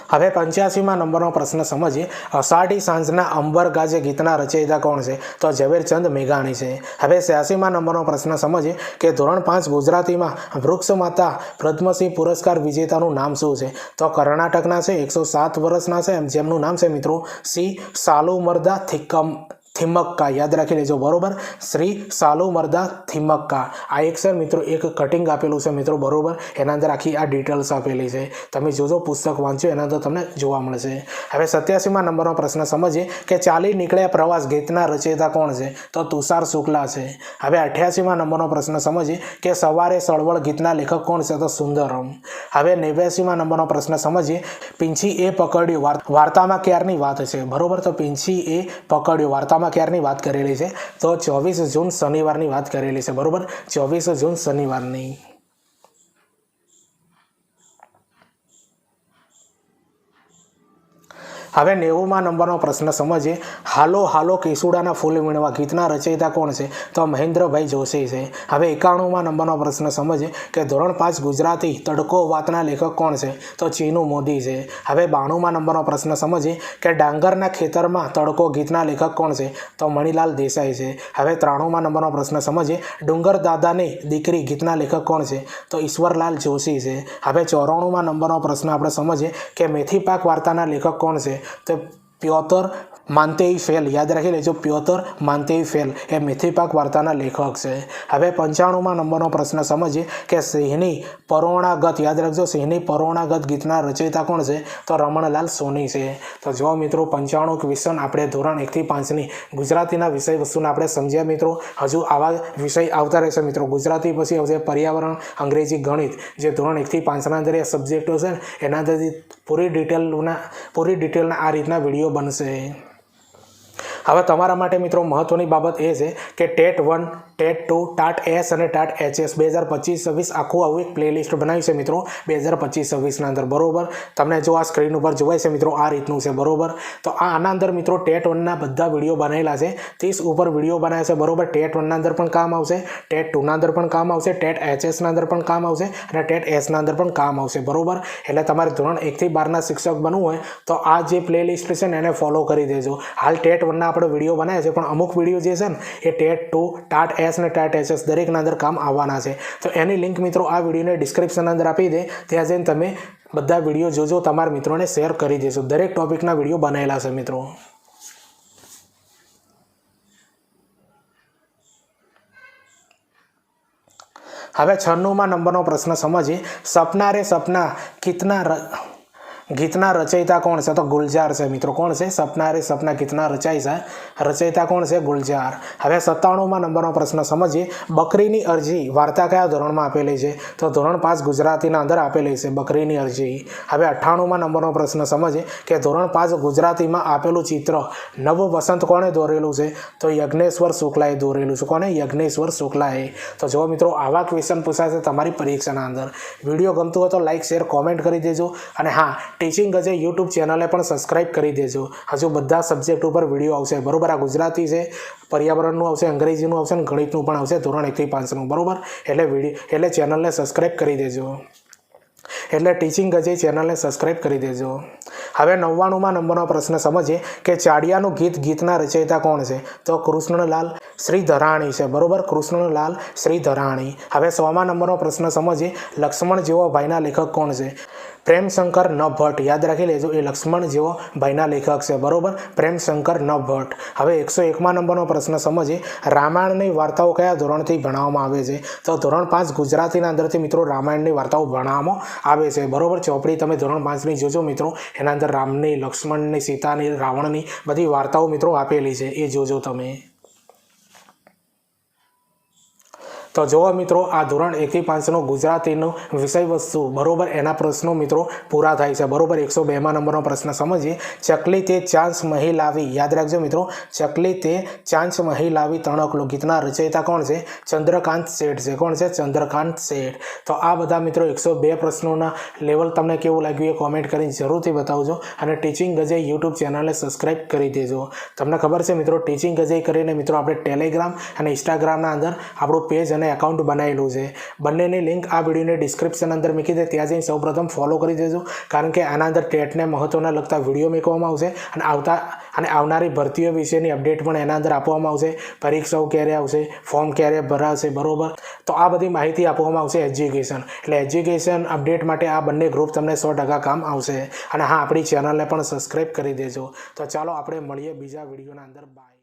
હવે 85મા નંબરનો પ્રશ્ન સમજીએ અષાઢી સાંજના અંબર ગાજે ગીતના રચયિતા કોણ છે? તો ઝવેરચંદ મેઘાણી છે. હવે 86મા નંબરનો પ્રશ્ન સમજીએ કે ધોરણ 5 ગુજરાતીમાં વૃક્ષ માતા પદ્મશ્રી પુરસ્કાર વિજેતાનું નામ શું છે? તો કર્ણાટકના છે, 107 વર્ષના છે, જેમનું નામ છે મિત્રો શ્રી સાલુમરદા થિમક્કા. યાદ રાખી લેજો, બરોબર. શ્રી સાલુમરદા થિમક્કા. આ એક છે મિત્રો એક કટિંગ આપેલું છે મિત્રો, બરોબર. એના અંદર આખી આ ડિટેલ્સ આપેલી છે. તમે જોજો, પુસ્તક વાંચો, એના અંદર તમને જોવા મળશે. હવે 87મા નંબરનો પ્રશ્ન સમજીએ કે ચાલી નીકળ્યા પ્રવાસ ગીતના રચયિતા કોણ છે? તો તુષાર શુક્લા છે. હવે 88મા નંબરનો પ્રશ્ન સમજીએ કે સવારે સળવળ ગીતના લેખક કોણ છે? તો સુંદરમ. હવે 89મા નંબરનો પ્રશ્ન સમજીએ પીંછી એ પકડ્યું વાર્તામાં ક્યારની વાત છે? બરોબર. તો પીંછી એ પકડ્યું વાર્તામાં ક્યારની વાત કરેલી છે? તો 24 જૂન શનિવારની વાત કરેલી છે, બરોબર. 24 જૂન શનિવારની. હવે 90મા નંબરનો પ્રશ્ન સમજીએ હાલો હાલો કેસુડાના ફૂલ વીણવા ગીતના રચયિતા કોણ છે? તો મહેન્દ્રભાઈ જોશી છે. હવે 91મા નંબરનો પ્રશ્ન સમજીએ કે ધોરણ 5 ગુજરાતી તડકો વાતના લેખક કોણ છે? તો ચીનુ મોદી છે. હવે 92મા નંબરનો પ્રશ્ન સમજીએ કે ડાંગરના ખેતરમાં તડકો ગીતના લેખક કોણ છે? તો મણિલાલ દેસાઈ છે. હવે 93મા નંબરનો પ્રશ્ન સમજીએ ડુંગર દાદાની દીકરી ગીતના લેખક કોણ છે? તો ઈશ્વરલાલ જોશી છે. હવે 94મા નંબરનો પ્રશ્ન આપણે સમજીએ કે મેથી પાક વાર્તાના લેખક કોણ છે? તો પ્યોતર માંતેઈ ફેલ, યાદ રાખી લેજો, પ્યોતર માંતેઈ ફેલ એ મિથિપાક વાર્તાના લેખક છે. હવે 95માં નંબરનો પ્રશ્ન સમજીએ કે સિંહની પરોણાગત, યાદ રાખજો, સિંહની પરોણાગત ગીતના રચયિતા કોણ છે? તો રમણલાલ સોની છે. તો જો મિત્રો 95 ક્વેશ્ચન આપણે ધોરણ 1 થી 5ની ગુજરાતીના વિષય વસ્તુને આપણે સમજ્યા મિત્રો. હજુ આવા વિષય આવતા રહેશે મિત્રો. ગુજરાતી પછી આવશે પર્યાવરણ, અંગ્રેજી, ગણિત, જે ધોરણ 1 થી 5ના અંદર એ સબ્જેક્ટો છે એના અંદરથી પૂરી ડિટેલના આ રીતના વિડીયો બનશે. હવે તમારા માટે મિત્રો મહત્વની બાબત એ છે કે ટેટ 1, ટેટ 2, ટાટ એસ અને ટાટ HS 2025-26 આખું આવું એક પ્લેલિસ્ટ બનાવ્યું છે મિત્રો 2025-26ના અંદર, બરોબર. તમને જો આ સ્ક્રીન ઉપર જોવાય છે મિત્રો આ રીતનું છે, બરોબર. તો આના અંદર મિત્રો ટેટ 1ના બધા વિડીયો બનાવેલા છે, 30 ઉપર વિડીયો બનાવ્યા છે, બરોબર. ટેટ 1ના અંદર પણ કામ આવશે, ટેટ 2ના અંદર પણ કામ આવશે, ટેટ HSના અંદર પણ કામ આવશે અને ટેટ Sના અંદર પણ કામ આવશે, બરોબર. એટલે તમારે ધોરણ 1 થી 12ના શિક્ષક બનવું હોય તો આ જે પ્લેલિસ્ટ છે ને એને ફોલો કરી દેજો. હાલ ટેટ 1ના આપણે વિડીયો બનાવ્યા છે, પણ અમુક વિડીયો જે છે ને એ ટેટ 2, ટાટ S અને ટાટ HS દરેકના અંદર કામ આવવાના છે. તો એની લિંક મિત્રો આ વિડીયોને ડિસ્ક્રિપ્શન અંદર આપી દે, ત્યાં જઈને તમે બધા વિડીયો જોજો, તમારા મિત્રોને શેર કરી દેજો. દરેક ટોપિકના વિડીયો બનાવેલા છે મિત્રો. હવે 96માં નંબરનો પ્રશ્ન સમજીએ. સપના રે સપના ગીતના રચયિતા કોણ છે? તો ગુલજાર છે મિત્રો. કોણ છે? સપના રે સપના ગીતના રચયિતા કોણ છે? ગુલજાર. હવે 97માં નંબરનો પ્રશ્ન સમજીએ. બકરીની અરજી વાર્તા કયા ધોરણમાં આપેલી છે? તો ધોરણ 5 ગુજરાતીના અંદર આપેલી છે બકરીની અરજી. હવે 98માં નંબરનો પ્રશ્ન સમજીએ કે ધોરણ 5 ગુજરાતીમાં આપેલું ચિત્ર નવ વસંત કોણે દોરેલું છે? તો યજ્ઞેશ્વર શુક્લાએ દોરેલું છે. કોને? યજ્ઞેશ્વર શુક્લાએ. તો જો મિત્રો આવા ક્વેશ્ચન પૂછાશે તમારી પરીક્ષાના અંદર. વિડીયો ગમતું હોય તો લાઈક, શેર, કોમેન્ટ કરી દેજો. અને હા, ટીચિંગ અજય યુટ્યુબ ચેનલને પણ સબસ્ક્રાઇબ કરી દેજો. હજુ બધા સબ્જેક્ટ ઉપર વિડીયો આવશે, બરોબર. આ ગુજરાતી છે, પર્યાવરણનું આવશે, અંગ્રેજીનું આવશે અને ગણિતનું પણ આવશે ધોરણ 1 થી 5નું, બરોબર. એટલે ચેનલને સબસ્ક્રાઇબ કરી દેજો. એટલે ટીચિંગ અજય ચેનલને સબસ્ક્રાઇબ કરી દેજો. હવે 99માં નંબરનો પ્રશ્ન સમજીએ કે ચાડિયાનું ગીતના રચયિતા કોણ છે? તો કૃષ્ણલાલ શ્રીધરાણી છે, બરોબર. કૃષ્ણલાલ શ્રીધરાણી. હવે 100માં નંબરનો પ્રશ્ન સમજીએ. લક્ષ્મણ જેવો ભાઈના લેખક કોણ છે? પ્રેમશંકર ન ભટ્ટ. યાદ રાખી લેજો, એ લક્ષ્મણ જેવો ભાઈના લેખક છે, બરોબર. પ્રેમશંકર ન ભટ્ટ. હવે 101માં નંબરનો પ્રશ્ન સમજીએ. રામાયણની વાર્તાઓ કયા ધોરણથી ભણાવવામાં આવે છે? તો ધોરણ 5 ગુજરાતીના અંદરથી મિત્રો રામાયણની વાર્તાઓ ભણાવવામાં આવે છે, બરોબર. ચોપડી તમે ધોરણ 5ની જોજો મિત્રો, એના અંદર રામની, લક્ષ્મણની, સીતાની, રાવણની બધી વાર્તાઓ મિત્રો આપેલી છે, એ જોજો તમે. તો જુઓ મિત્રો આ ધોરણ 1 થી 5નો ગુજરાતીનો વિષય વસ્તુ, બરોબર, એના પ્રશ્નો મિત્રો પૂરા થાય છે, બરોબર. 102માં નંબરનો પ્રશ્ન સમજીએ. ચકલી તે ચાંચ મહી લાવી, યાદ રાખજો મિત્રો, ચકલી તે ચાંચ મહી લાવી તણકલો ગીતના રચયિતા કોણ છે? ચંદ્રકાંત શેઠ છે. કોણ છે? ચંદ્રકાંત શેઠ. તો આ બધા મિત્રો 102 પ્રશ્નોના લેવલ તમને કેવું લાગ્યું એ કોમેન્ટ કરીને જરૂરથી બતાવજો. અને ટીચિંગ અજય યુટ્યુબ ચેનલને સબસ્ક્રાઇબ કરી દેજો. તમને ખબર છે મિત્રો, ટીચિંગ અજય કરીને મિત્રો આપણે ટેલિગ્રામ અને ઇન્સ્ટાગ્રામના અંદર આપણું પેજ અને એકાઉન્ટ બનાવેલું છે. બંનેની લિંક આ વિડીયોની ડિસ્ક્રિપ્શન અંદર મૂકી દે, ત્યાં જઈને સૌપ્રથમ ફોલો કરી દેજો. કારણ કે આના અંદર ટેટને મહત્વના લગતા વિડીયો મૂકવામાં આવશે અને આવનારી ભરતીઓ વિશેની અપડેટ પણ એના અંદર આપવામાં આવશે. પરીક્ષાઓ ક્યારે આવશે, ફોર્મ ક્યારે ભરાશે, બરોબર. તો આ બધી માહિતી આપવામાં આવશે એજ્યુકેશન. એટલે એજ્યુકેશન અપડેટ માટે આ બંને ગ્રુપ તમને 100% કામ આવશે. અને હા, આપણી ચેનલને પણ સબસ્ક્રાઇબ કરી દેજો. તો ચાલો આપણે મળીએ બીજા વિડીયોના અંદર. બાય.